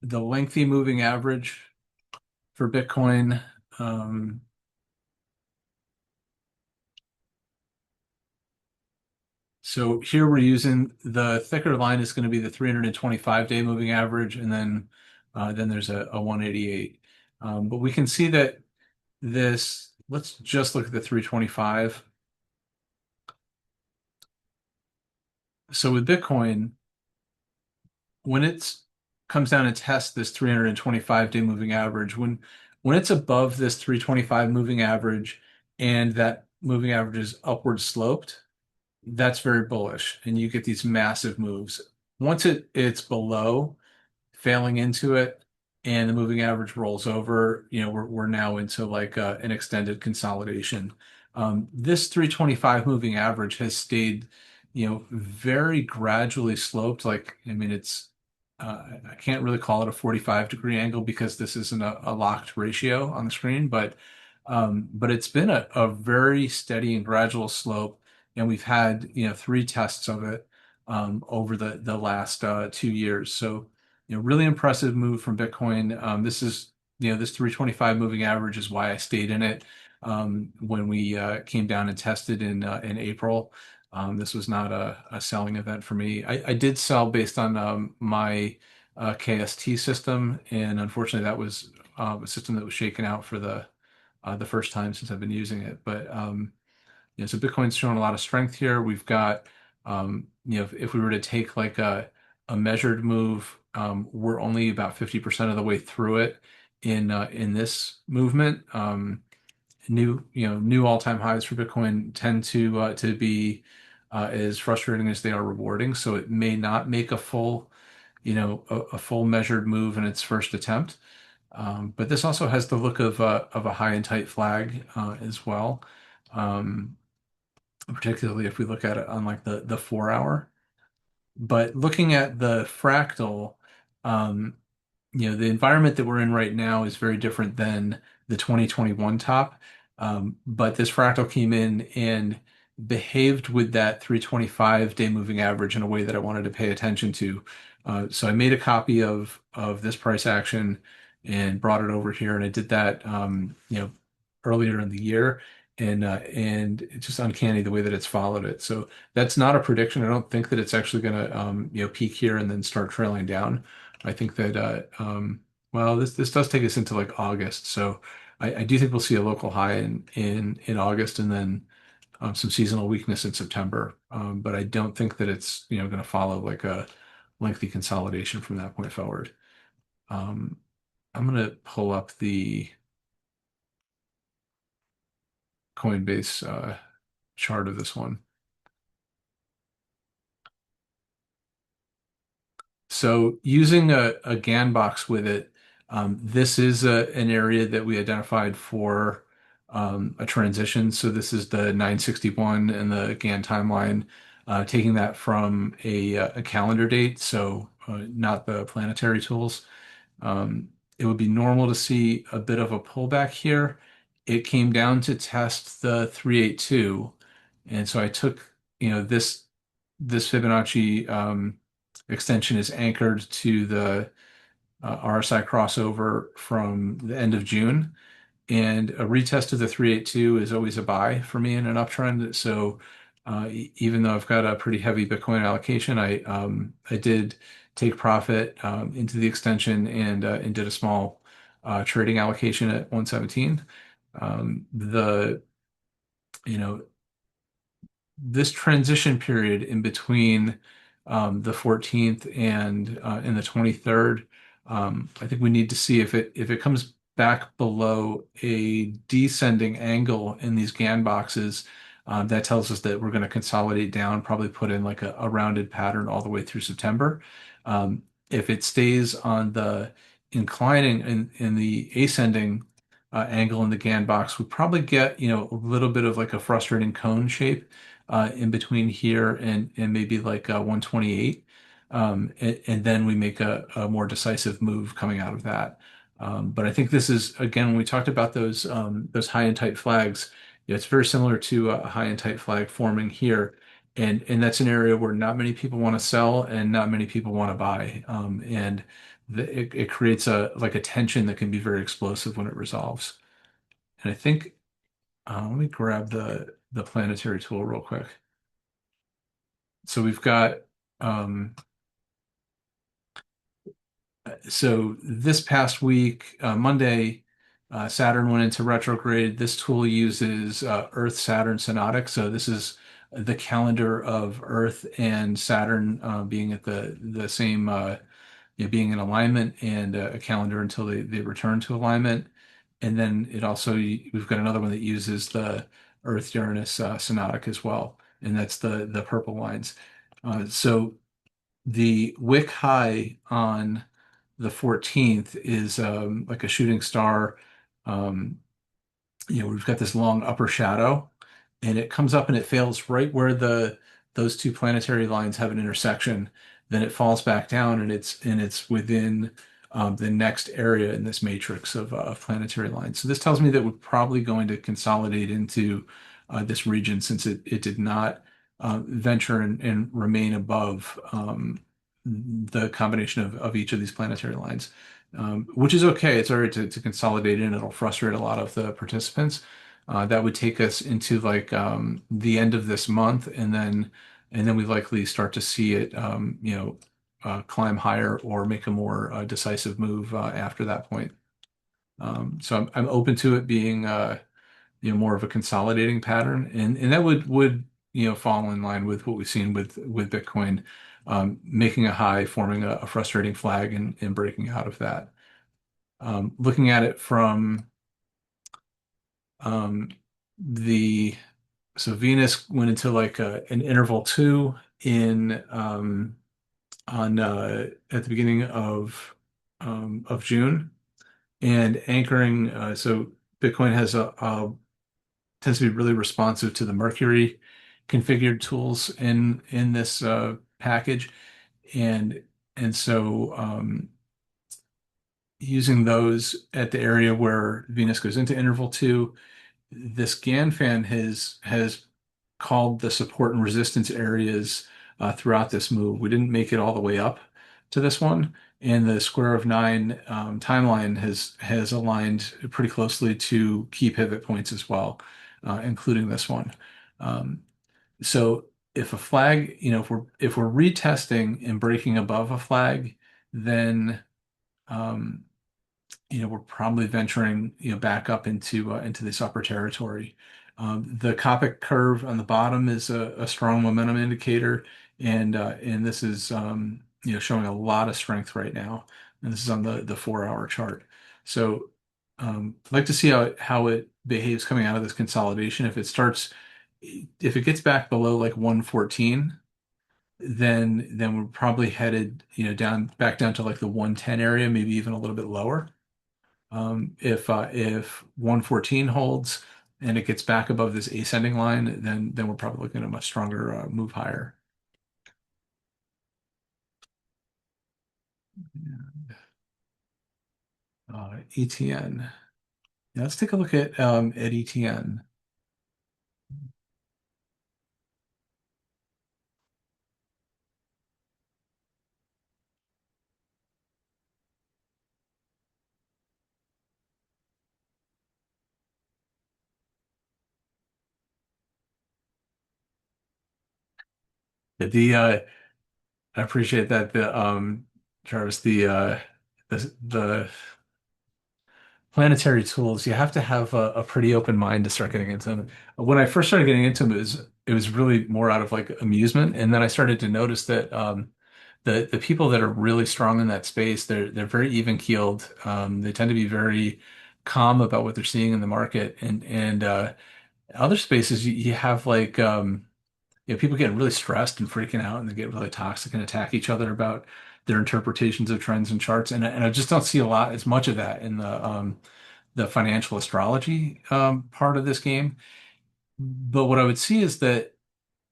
lengthy moving average for Bitcoin. Um, so here we're using the thicker line is going to be the 325-day moving average, and then there's a 188. But we can see that this. Let's just look at the 325. So with Bitcoin, when it's comes down and tests this 325-day moving average, when it's above this 325 moving average and that moving average is upward sloped, that's very bullish and you get these massive moves. Once it's below, failing into it and the moving average rolls over, we're now into like an extended consolidation. This 325 moving average has stayed, very gradually sloped. Like, I mean, I can't really call it a 45-degree angle because this isn't a locked ratio on the screen, but it's been a very steady and gradual slope. And we've had, three tests of it over the last 2 years. So, really impressive move from Bitcoin. This 325 moving average is why I stayed in it when we came down and tested in April. This was not a selling event for me. I did sell based on my KST system, and unfortunately, that was a system that was shaken out for the first time since I've been using it. But so Bitcoin's showing a lot of strength here. We've got, if we were to take like a measured move, we're only about 50% of the way through it in this movement. New all-time highs for Bitcoin tend to be as frustrating as they are rewarding. So it may not make a full, a full measured move in its first attempt. But this also has the look of a high and tight flag as well. Um, Particularly if we look at it on like the 4 hour. But looking at the fractal, um, the environment that we're in right now is very different than the 2021 top. But this fractal came in and behaved with that 325-day moving average in a way that I wanted to pay attention to. So I made a copy of this price action and brought it over here, and I did that, earlier in the year. and it's just uncanny the way that it's followed it. So that's not a prediction. I don't think that it's actually going to peak here and then start trailing down. I think that well, this does take us into like August, so I do think we'll see a local high in August and then some seasonal weakness in September. But I don't think that it's going to follow like a lengthy consolidation from that point forward. Um, I'm going to pull up the Coinbase chart of this one. So using a GAN box with it, this is an area that we identified for a transition. So this is the 961 and the GAN timeline, taking that from a calendar date, so not the planetary tools. Um, it would be normal to see a bit of a pullback here. It came down to test the 382, and so I took, this Fibonacci extension is anchored to the RSI crossover from the end of June. And a retest of the 382 is always a buy for me in an uptrend. So even though I've got a pretty heavy Bitcoin allocation, I did take profit into the extension and did a small trading allocation at 117. The you know this transition period in between the 14th and the 23rd, I think we need to see if it comes back below a descending angle in these GAN boxes. That tells us that we're going to consolidate down, probably put in like a rounded pattern all the way through September. If it stays on the inclining in the ascending angle in the GAN box, we probably get, a little bit of like a frustrating cone shape in between here and maybe like 128. And then we make a more decisive move coming out of that. But I think this is, again, when we talked about those high and tight flags, it's very similar to a high and tight flag forming here. And that's an area where not many people want to sell and not many people want to buy. And it creates a tension that can be very explosive when it resolves. And I think, let me grab the planetary tool real quick. So we've got, um, so this past week, Monday, Saturn went into retrograde. This tool uses Earth Saturn Synodic. So this is the calendar of Earth and Saturn being at the same, being in alignment, and a calendar until they return to alignment. And then we've got another one that uses the Earth Uranus Synodic as well. And that's the purple lines. So the wick high on the 14th is like a shooting star. Um, we've got this long upper shadow, and it comes up and it fails right where those two planetary lines have an intersection. Then it falls back down, and it's within the next area in this matrix of planetary lines. So this tells me that we're probably going to consolidate into this region, since it did not venture and remain above the combination of each of these planetary lines, which is okay. It's all right to consolidate in. It'll frustrate a lot of the participants. That would take us into like the end of this month, and then we likely start to see it, climb higher or make a more decisive move after that point. So I'm open to it being more of a consolidating pattern, and that would fall in line with what we've seen with Bitcoin, making a high, forming a frustrating flag, and breaking out of that. Looking at it from um, the so Venus went into like an interval two in on at the beginning of June, and anchoring. So Bitcoin has a tends to be really responsive to the Mercury configured tools in this package, and so using those at the area where Venus goes into interval two, this GAN fan has called the support and resistance areas throughout this move. We didn't make it all the way up to this one, and the square of nine timeline has aligned pretty closely to key pivot points as well. including this one. Um, so if a flag, if we're retesting and breaking above a flag, then um, we're probably venturing, back up into this upper territory. The Coppock curve on the bottom is a strong momentum indicator, and this is showing a lot of strength right now. And this is on the 4 hour chart. So I'd like to see how it behaves coming out of this consolidation. If it gets back below like 114, then we're probably headed, back down to like the 110 area, maybe even a little bit lower. If 114 holds and it gets back above this ascending line, then we're probably looking at a much stronger move higher. ETN. Yeah, let's take a look at ETN. I appreciate that. Jarvis, the planetary tools, you have to have a pretty open mind to start getting into them. When I first started getting into them, it was really more out of like amusement, and then I started to notice that the people that are really strong in that space, they're very even keeled. They tend to be very calm about what they're seeing in the market, and other spaces you have like people getting really stressed and freaking out, and they get really toxic and attack each other about their interpretations of trends and charts, and I just don't see a lot as much of that in the financial astrology part of this game. But what I would see is that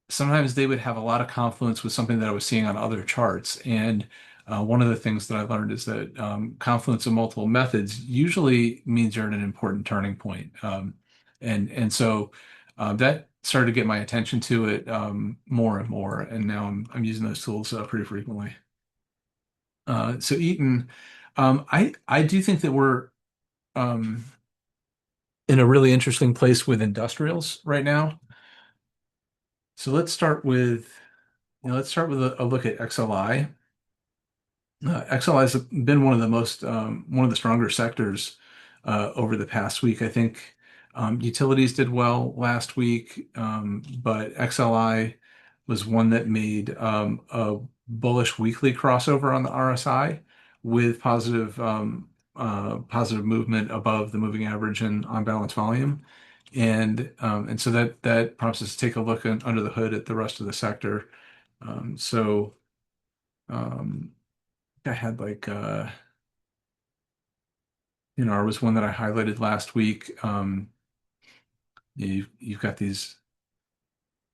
sometimes they would have a lot of confluence with something that I was seeing on other charts. And one of the things that I learned is that confluence of multiple methods usually means you're at an important turning point. And so that started to get my attention to it more and more. And now I'm using those tools pretty frequently. So Eaton, I do think that we're um, in a really interesting place with industrials right now. So let's start with a look at XLI. XLI has been one of the stronger sectors over the past week. I think utilities did well last week, but XLI was one that made a bullish weekly crossover on the RSI with positive movement above the moving average and on balance volume. And so that prompts us to take a look under the hood at the rest of the sector. So um, I had like there was one that I highlighted last week. You've got these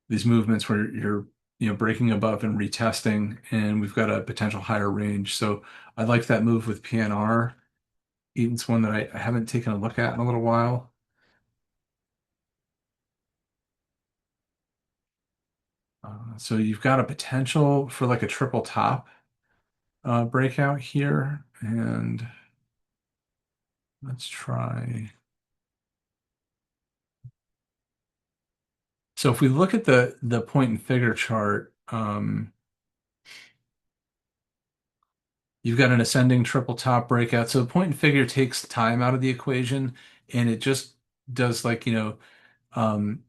movements where you're breaking above and retesting, and we've got a potential higher range. So I like that move with PNR. Eaton's one that I haven't taken a look at in a little while. So you've got a potential for like a triple top breakout here, and let's try. So if we look at the point and figure chart, you've got an ascending triple top breakout. So the point and figure takes time out of the equation, and it just does like, um,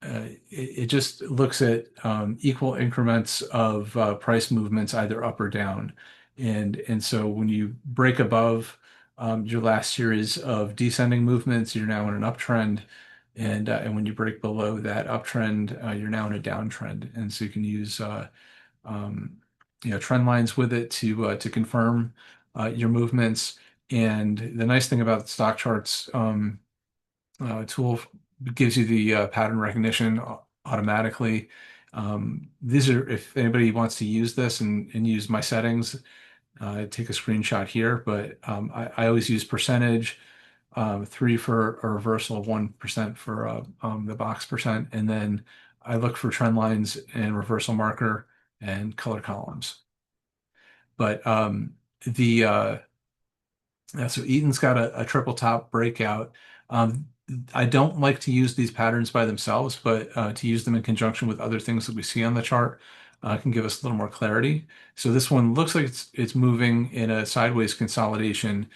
it just looks at equal increments of price movements either up or down. And so when you break above your last series of descending movements, you're now in an uptrend. And when you break below that uptrend, you're now in a downtrend. And so you can use um, trend lines with it to confirm your movements. And the nice thing about the stock charts tool gives you the pattern recognition automatically. These are, if anybody wants to use this and use my settings, take a screenshot here. But I always use percentage, 3 for a reversal of 1% for the box percent, and then I look for trend lines and reversal marker and color columns. But the so Eaton's got a triple top breakout. I don't like to use these patterns by themselves, but to use them in conjunction with other things that we see on the chart can give us a little more clarity. So this one looks like it's moving in a sideways consolidation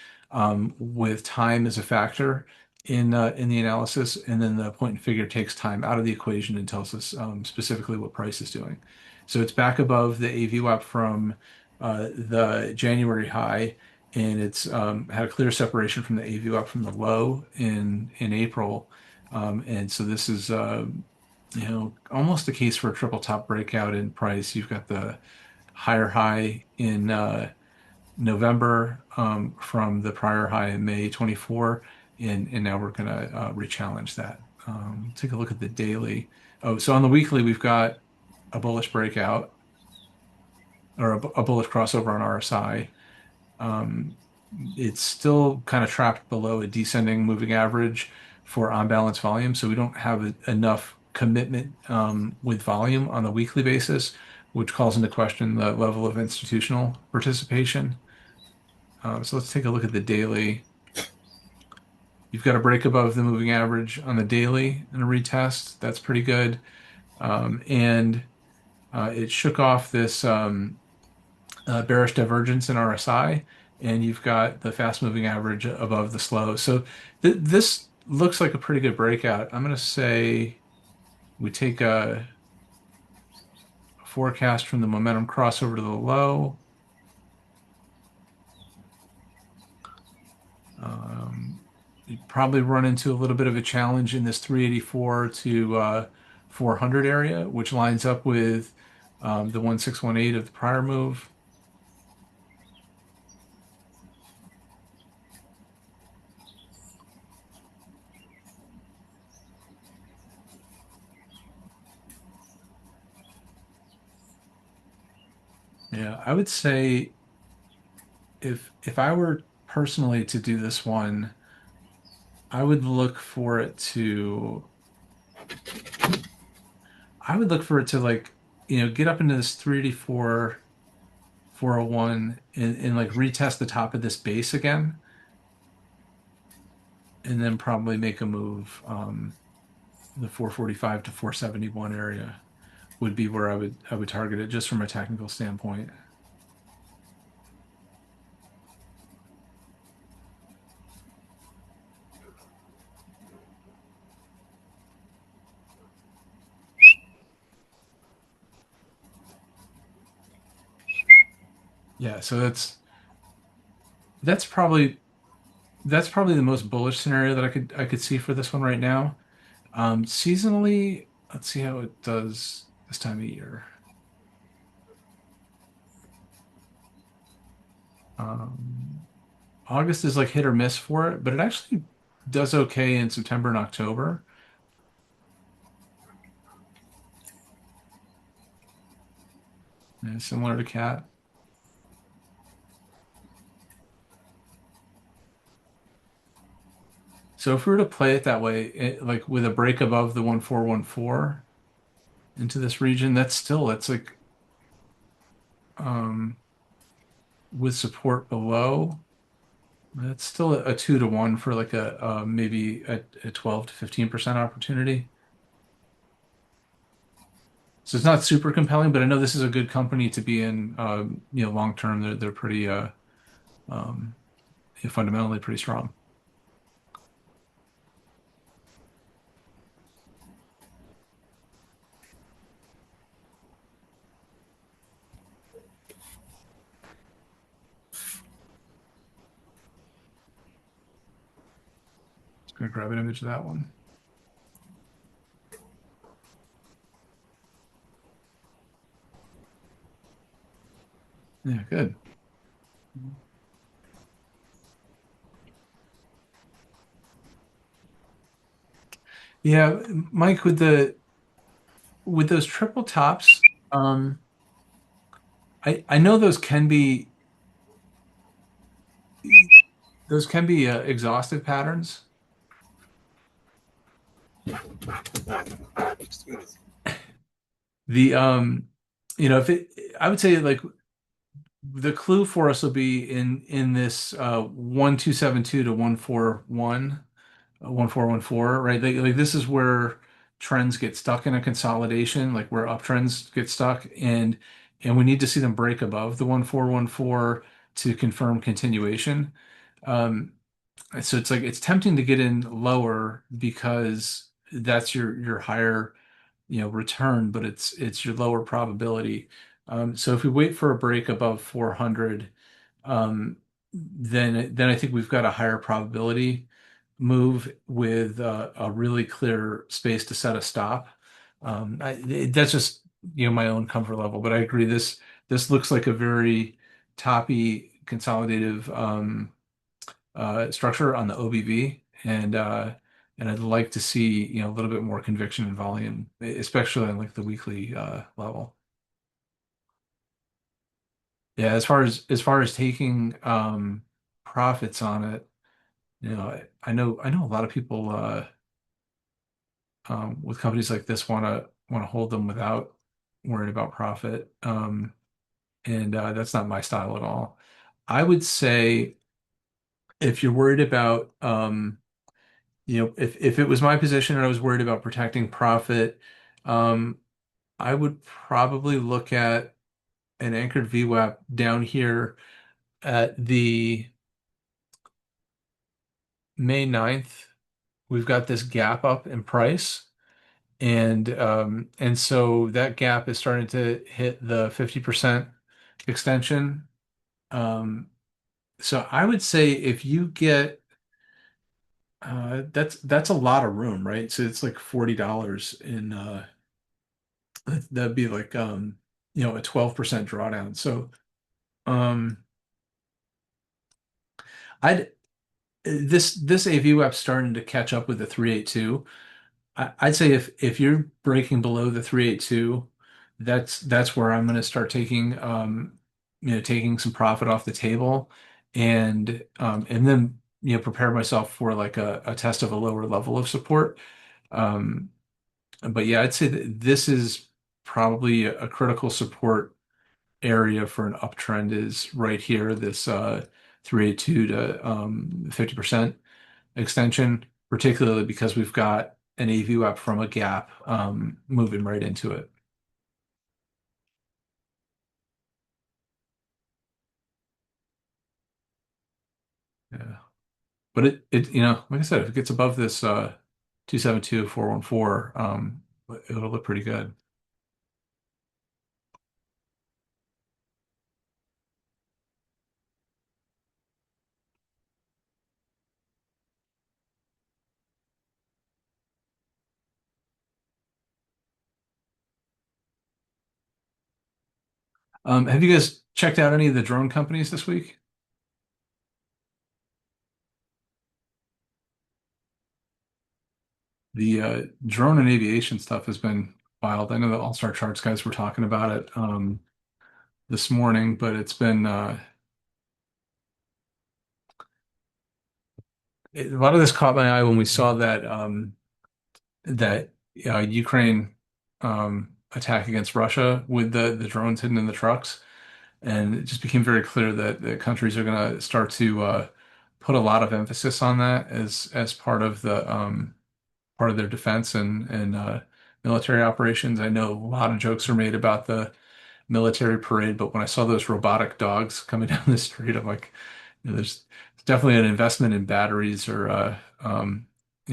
with time as a factor in the analysis, and then the point and figure takes time out of the equation and tells us specifically what price is doing. So it's back above the AVWAP from the January high, and it's had a clear separation from the AView up from the low in April. And so this is almost a case for a triple top breakout in price. You've got the higher high in November from the prior high in May 24, and now we're going to re-challenge that. Take a look at the daily. Oh, so on the weekly, we've got a bullish breakout or a bullish crossover on RSI. Um, it's still kind of trapped below a descending moving average for on balance volume. So we don't have enough commitment with volume on a weekly basis, which calls into question the level of institutional participation. So let's take a look at the daily. You've got a break above the moving average on the daily and a retest. That's pretty good. And it shook off this bearish divergence in RSI, and you've got the fast moving average above the slow. So this looks like a pretty good breakout. I'm going to say we take a forecast from the momentum crossover to the low. You probably run into a little bit of a challenge in this 384 to 400 area, which lines up with the 1618 of the prior move. Yeah, I would say if I were personally to do this one, I would look for it to I would look for it to get up into this 384, 401 and like retest the top of this base again, and then probably make a move. The 445 to 471 area would be where I would target it just from a technical standpoint. Yeah, so that's probably that's probably the most bullish scenario that I could see for this one right now. Seasonally, let's see how it does this time of year. Um, August is like hit or miss for it, but it actually does okay in September and October, similar to cat. So if we were to play it that way, like with a break above the 1414 into this region, that's like um, with support below, that's still a 2 to 1 for like a maybe a 12 to 15% opportunity. So it's not super compelling, but I know this is a good company to be in, long term. They're pretty um, fundamentally pretty strong. Just gonna grab an image of that one. Yeah, good. Yeah, Mike, with those triple tops, I know those can be exhaustive patterns. The if it, I would say like the clue for us will be in this 1272 to 141. 1414, right? Like this is where trends get stuck in a consolidation, like where uptrends get stuck, and we need to see them break above the 1414 to confirm continuation. Um, so it's like it's tempting to get in lower because that's your higher, return, but it's your lower probability. So if we wait for a break above 400, then I think we've got a higher probability move with a really clear space to set a stop. That's just my own comfort level, but I agree this looks like a very toppy consolidative structure on the OBV, and I'd like to see a little bit more conviction and volume, especially on like the weekly level. Yeah, as far as taking profits on it, I know a lot of people with companies like this want to hold them without worrying about profit, and that's not my style at all. I would say if you're worried about if it was my position and I was worried about protecting profit, um, I would probably look at an anchored VWAP down here at the May 9th. We've got this gap up in price. And so that gap is starting to hit the 50% extension. Um, so I would say if you get that's a lot of room, right? So it's like $40 in that'd be like a 12% drawdown. So um I'd this AV web's starting to catch up with the 382. I'd say if you're breaking below the 382, that's where I'm going to start taking some profit off the table, and then prepare myself for like a test of a lower level of support. Um, but yeah, I'd say that this is probably a critical support area for an uptrend is right here, this 382 to 50% extension, particularly because we've got an AV up from a gap moving right into it. Yeah. But like I said, if it gets above this 272,414, it'll look pretty good. Have you guys checked out any of the drone companies this week? The drone and aviation stuff has been wild. I know the All-Star Charts guys were talking about it this morning, but it's been a lot of this caught my eye when we saw that Ukraine attack against Russia with the drones hidden in the trucks, and it just became very clear that the countries are going to start to put a lot of emphasis on that as part of their defense and military operations. I know a lot of jokes are made about the military parade, but when I saw those robotic dogs coming down the street, I'm like, there's definitely an investment in batteries or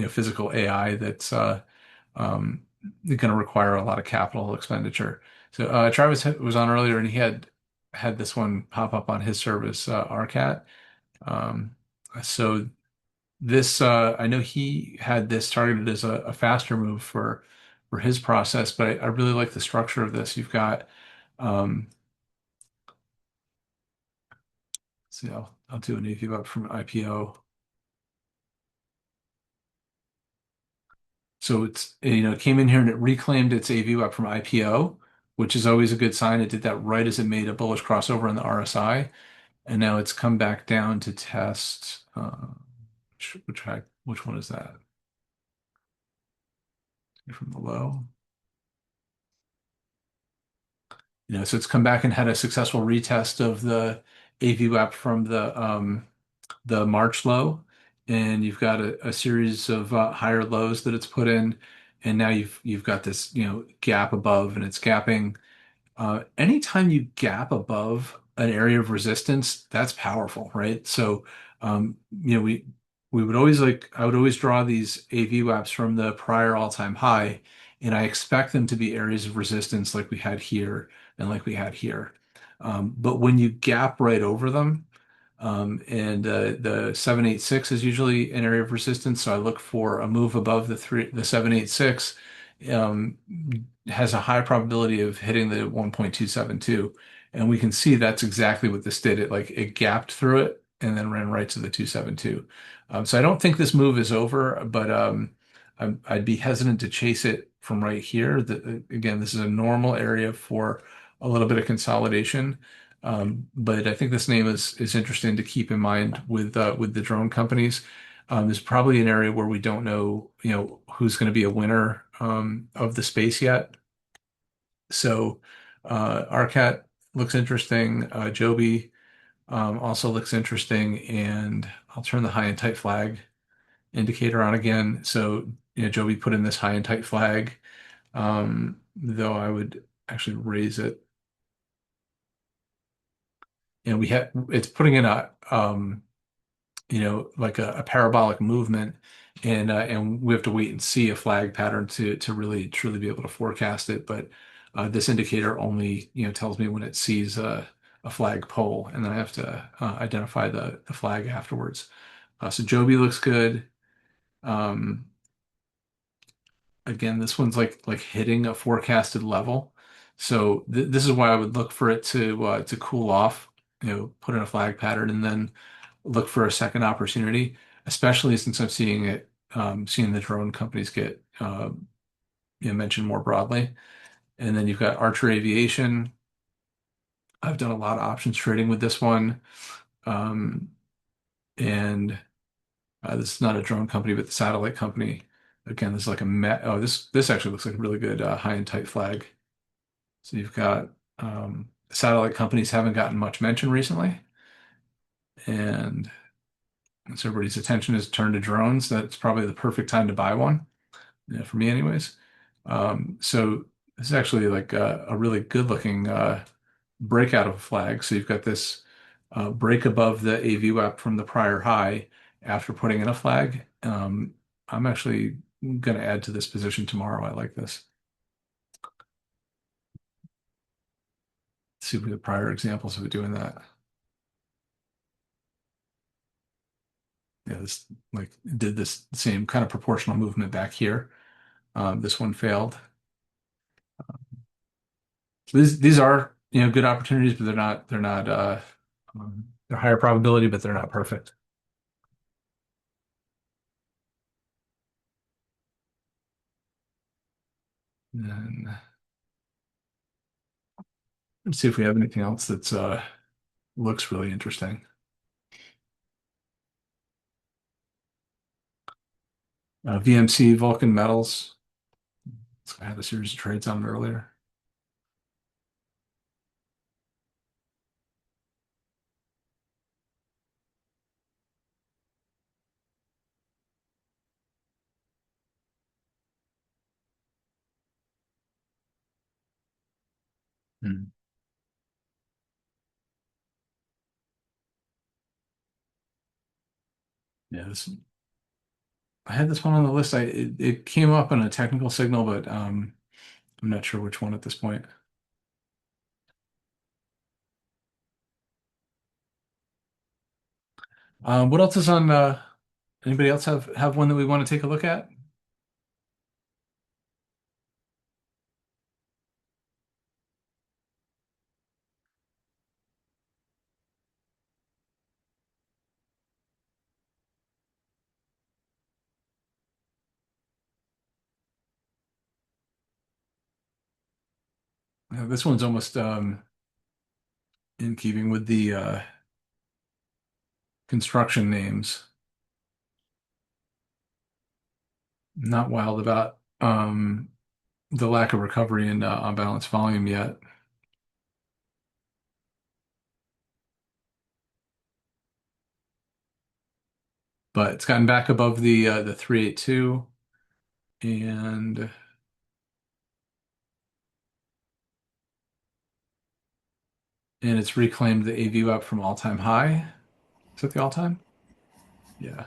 physical AI that's um, going to require a lot of capital expenditure. So Travis was on earlier, and he had this one pop up on his service, RCAT. Um, so this, I know he had this targeted as a faster move for his process, but I really like the structure of this. You've got, see, I'll do an AV up from IPO. So it came in here and it reclaimed its AV up from IPO, which is always a good sign. It did that right as it made a bullish crossover on the RSI, and now it's come back down to test. Which one is that? From the low. So it's come back and had a successful retest of the AV WAP from the March low, and you've got a series of higher lows that it's put in, and now you've got this, gap above, and it's gapping. Anytime you gap above an area of resistance, that's powerful, right? So, we would always I would always draw these AV WAPs from the prior all-time high, and I expect them to be areas of resistance like we had here and like we had here. But when you gap right over them, and the 786 is usually an area of resistance, so I look for a move above the 786 um, has a high probability of hitting the 1.272, and we can see that's exactly what this did. It gapped through it and then ran right to the 272. So I don't think this move is over, but I'd be hesitant to chase it from right here. Again, this is a normal area for a little bit of consolidation. But I think this name is interesting to keep in mind with the drone companies. There's probably an area where we don't know, who's going to be a winner of the space yet. So Arcat looks interesting. Joby also looks interesting, and I'll turn the high and tight flag indicator on again. So Joby put in this high and tight flag, though I would actually raise it. And it's putting in like a parabolic movement, and we have to wait and see a flag pattern to really truly be able to forecast it. But this indicator only tells me when it sees a flag pole, and then I have to identify the flag afterwards. So Joby looks good. Um, Again, this one's like hitting a forecasted level. So this is why I would look for it to cool off, put in a flag pattern, and then look for a second opportunity, especially since I'm seeing the drone companies get mentioned more broadly. And then you've got Archer Aviation. I've done a lot of options trading with this one. Um, and This is not a drone company, but the satellite company. Again, this is like this actually looks like a really good high and tight flag. So you've got satellite companies haven't gotten much mention recently, and so everybody's attention is turned to drones. That's probably the perfect time to buy one, for me, anyways. So this is actually like a really good looking breakout of a flag. So you've got this break above the AV WAP from the prior high after putting in a flag. I'm actually going to add to this position tomorrow. I like this. See if we have prior examples of it doing that. Yeah, this like did this same kind of proportional movement back here. This one failed. So these are good opportunities, but they're higher probability, but they're not perfect. And let's see if we have anything else that's looks really interesting. VMC Vulcan Metals. I had a series of trades on it earlier. Hmm. Yeah, I had this one on the list. It came up on a technical signal, but I'm not sure which one at this point. What else is on? Anybody else have one that we want to take a look at? This one's almost in keeping with the construction names. Not wild about the lack of recovery in on-balance volume yet. but it's gotten back above the 382 and it's reclaimed the AV up from all-time high. Is that the all-time? Yeah.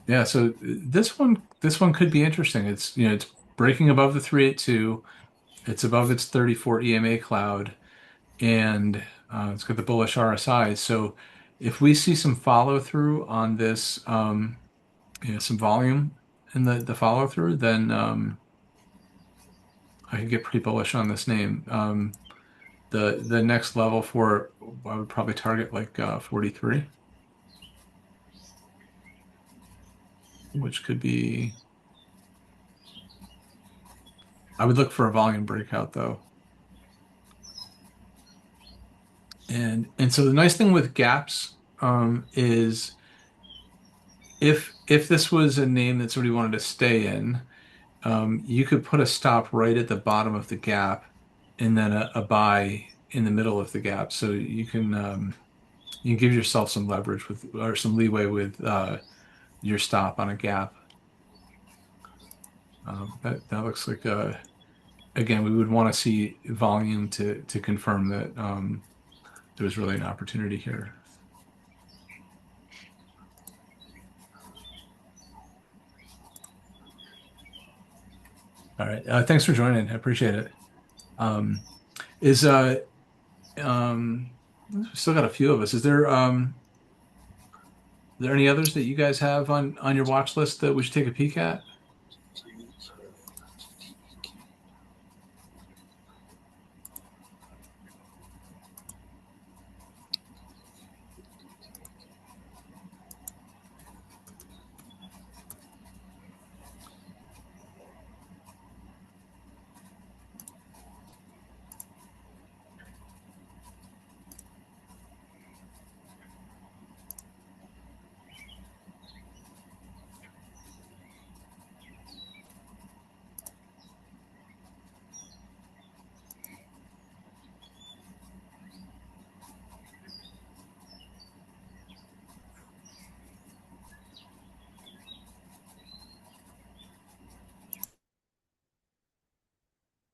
Yeah, so this one could be interesting. It's breaking above the 382. It's above its 34 EMA cloud, and it's got the bullish RSI. So if we see some follow through on this, some volume in the follow through, then I could get pretty bullish on this name. The next level for it, I would probably target like 43, which could be. I would look for a volume breakout though. And so the nice thing with gaps is if this was a name that somebody wanted to stay in, you could put a stop right at the bottom of the gap and then a buy in the middle of the gap. So you can give yourself some leverage with or some leeway with your stop on a gap. That looks like again we would want to see volume to confirm that there's really an opportunity here. All right. Thanks for joining. I appreciate it. Um, is um, Still got a few of us. Are there any others that you guys have on your watch list that we should take a peek at?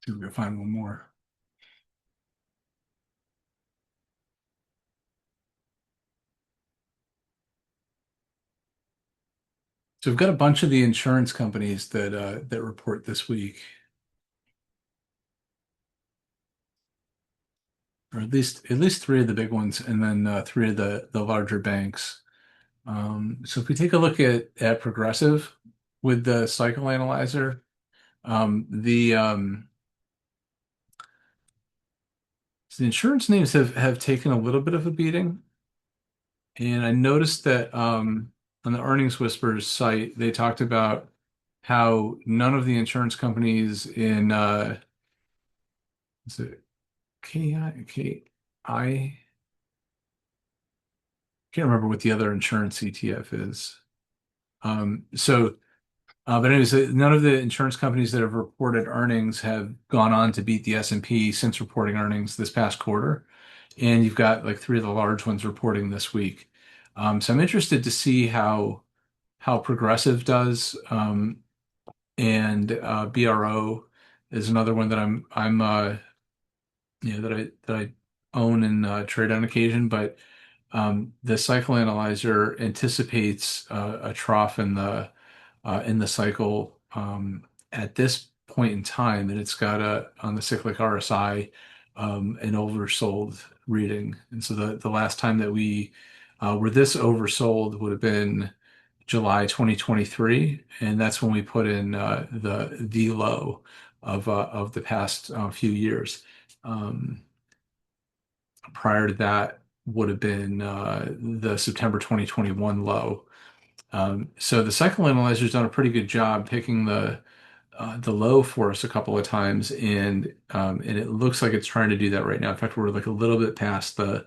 See if we can find one more. So we've got a bunch of the insurance companies that report this week, or at least three of the big ones, and then three of the larger banks. So if we take a look at Progressive with the cycle analyzer, the insurance names have taken a little bit of a beating, and I noticed that on the Earnings Whispers site they talked about how none of the insurance companies in is it KI can't remember what the other insurance ETF is. So but anyways, none of the insurance companies that have reported earnings have gone on to beat the S&P since reporting earnings this past quarter. And you've got like three of the large ones reporting this week. So I'm interested to see how Progressive does. And BRO is another one that that I own and trade on occasion. But the cycle analyzer anticipates a trough in the cycle at this point in time, and it's got a on the cyclic RSI an oversold reading. And so the last time that we were this oversold would have been July 2023, and that's when we put in the low of the past few years. Um, Prior to that would have been the September 2021 low. So the cycle analyzer's done a pretty good job picking the low for us a couple of times, and it looks like it's trying to do that right now. In fact, we're like a little bit past the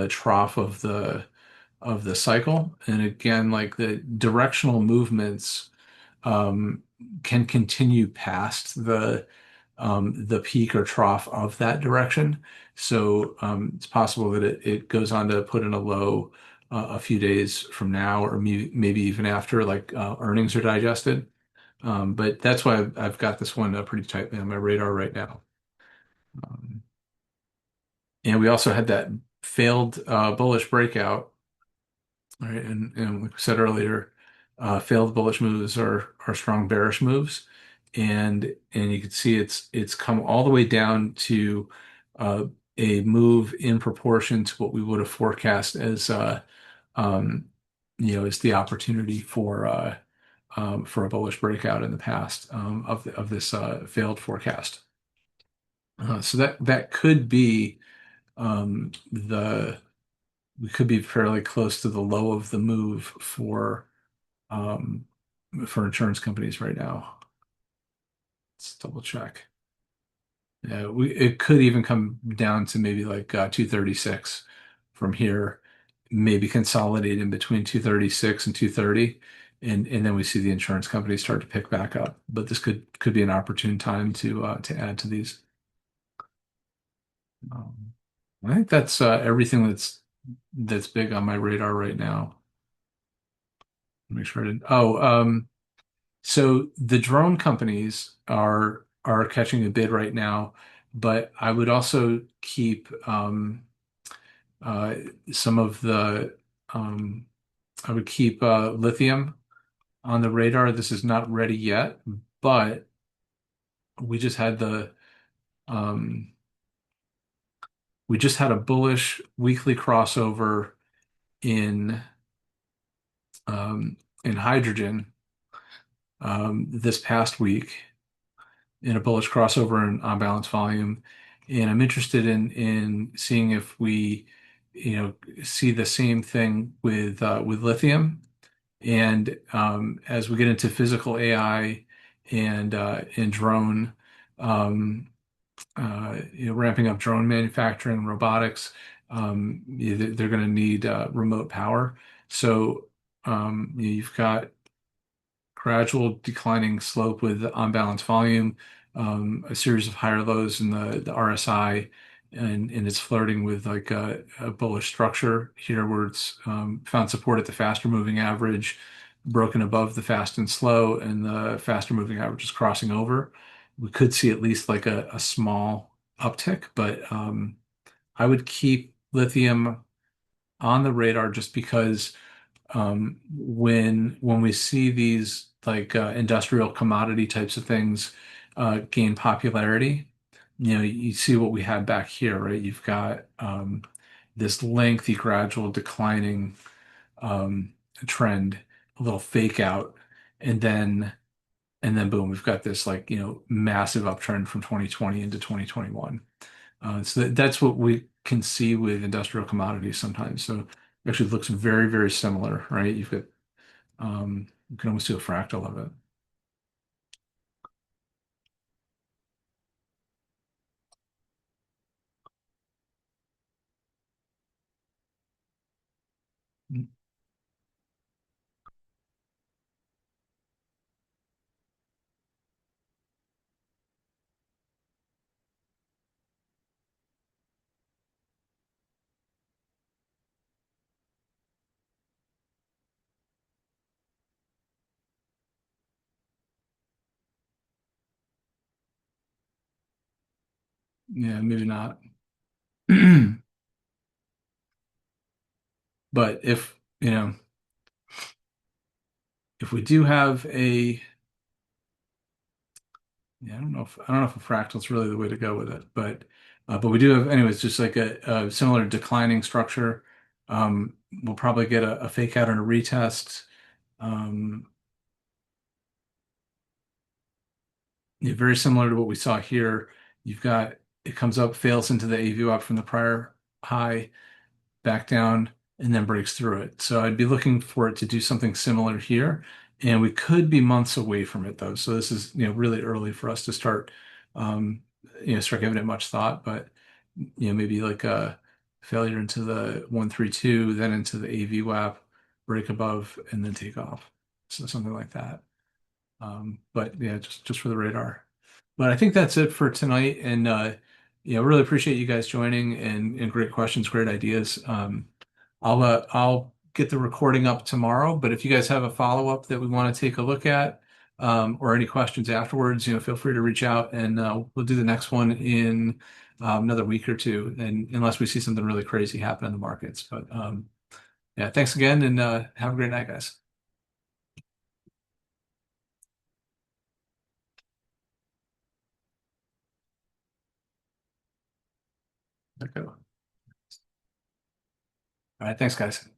trough of the cycle, and again, like the directional movements um, can continue past the peak or trough of that direction. So it's possible that it goes on to put in a low a few days from now, or maybe even after earnings are digested. But that's why I've got this one pretty tightly on my radar right now. Um, and we also had that failed bullish breakout, right? And like we said earlier, failed bullish moves are strong bearish moves, and you can see it's come all the way down to uh, a move in proportion to what we would have forecast as um, as the opportunity for a bullish breakout in the past of this failed forecast. So that could be the we could be fairly close to the low of the move um, for insurance companies right now. Let's double check. Yeah, it could even come down to maybe 236 from here, maybe consolidate in between 236 and 230, and then we see the insurance companies start to pick back up. But this could be an opportune time to add to these. Um, I think that's everything that's big on my radar right now. Make sure I didn't. Oh, so the drone companies are catching a bid right now, but I would also keep uh, some of the I would keep lithium on the radar. This is not ready yet, but we just had the um, we just had a bullish weekly crossover in um, in hydrogen this past week, in a bullish crossover and on balance volume. And I'm interested in seeing if we, see the same thing with lithium. And as we get into physical AI and drone, ramping up drone manufacturing, robotics, they're going to need remote power. So you've got gradual declining slope with on balance volume, a series of higher lows in the RSI, and it's flirting with a bullish structure here where it's found support at the faster moving average, broken above the fast and slow, and the faster moving average is crossing over. We could see at least a small uptick, but I would keep lithium on the radar just because when we see these industrial commodity types of things gain popularity, you see what we had back here, right? You've got this lengthy, gradual declining trend, a little fake out, and then boom, we've got this massive uptrend from 2020 into 2021. So that's what we can see with industrial commodities sometimes. So it actually looks very, very similar, right? You can almost do a fractal of it. Yeah, maybe not. But if we do have I don't know if a fractal is really the way to go with it, but we do have, anyways, just like a similar declining structure. We'll probably get a fake out and a retest. Um, yeah, very similar to what we saw here. You've got it comes up, fails into the AV up from the prior high, back down, and then breaks through it. So I'd be looking for it to do something similar here. And we could be months away from it though. So this is, really early for us to um, start giving it much thought, but maybe like a failure into the 132, then into the AV WAP, break above, and then take off. So something like that. But yeah, just for the radar. But I think that's it for tonight. And really appreciate you guys joining and great questions, great ideas. I'll get the recording up tomorrow, but if you guys have a follow-up that we want to take a look at, or any questions afterwards, feel free to reach out, and we'll do the next one in another week or two, and unless we see something really crazy happen in the markets. But yeah, thanks again, and have a great night, guys. Okay. All right, thanks, guys.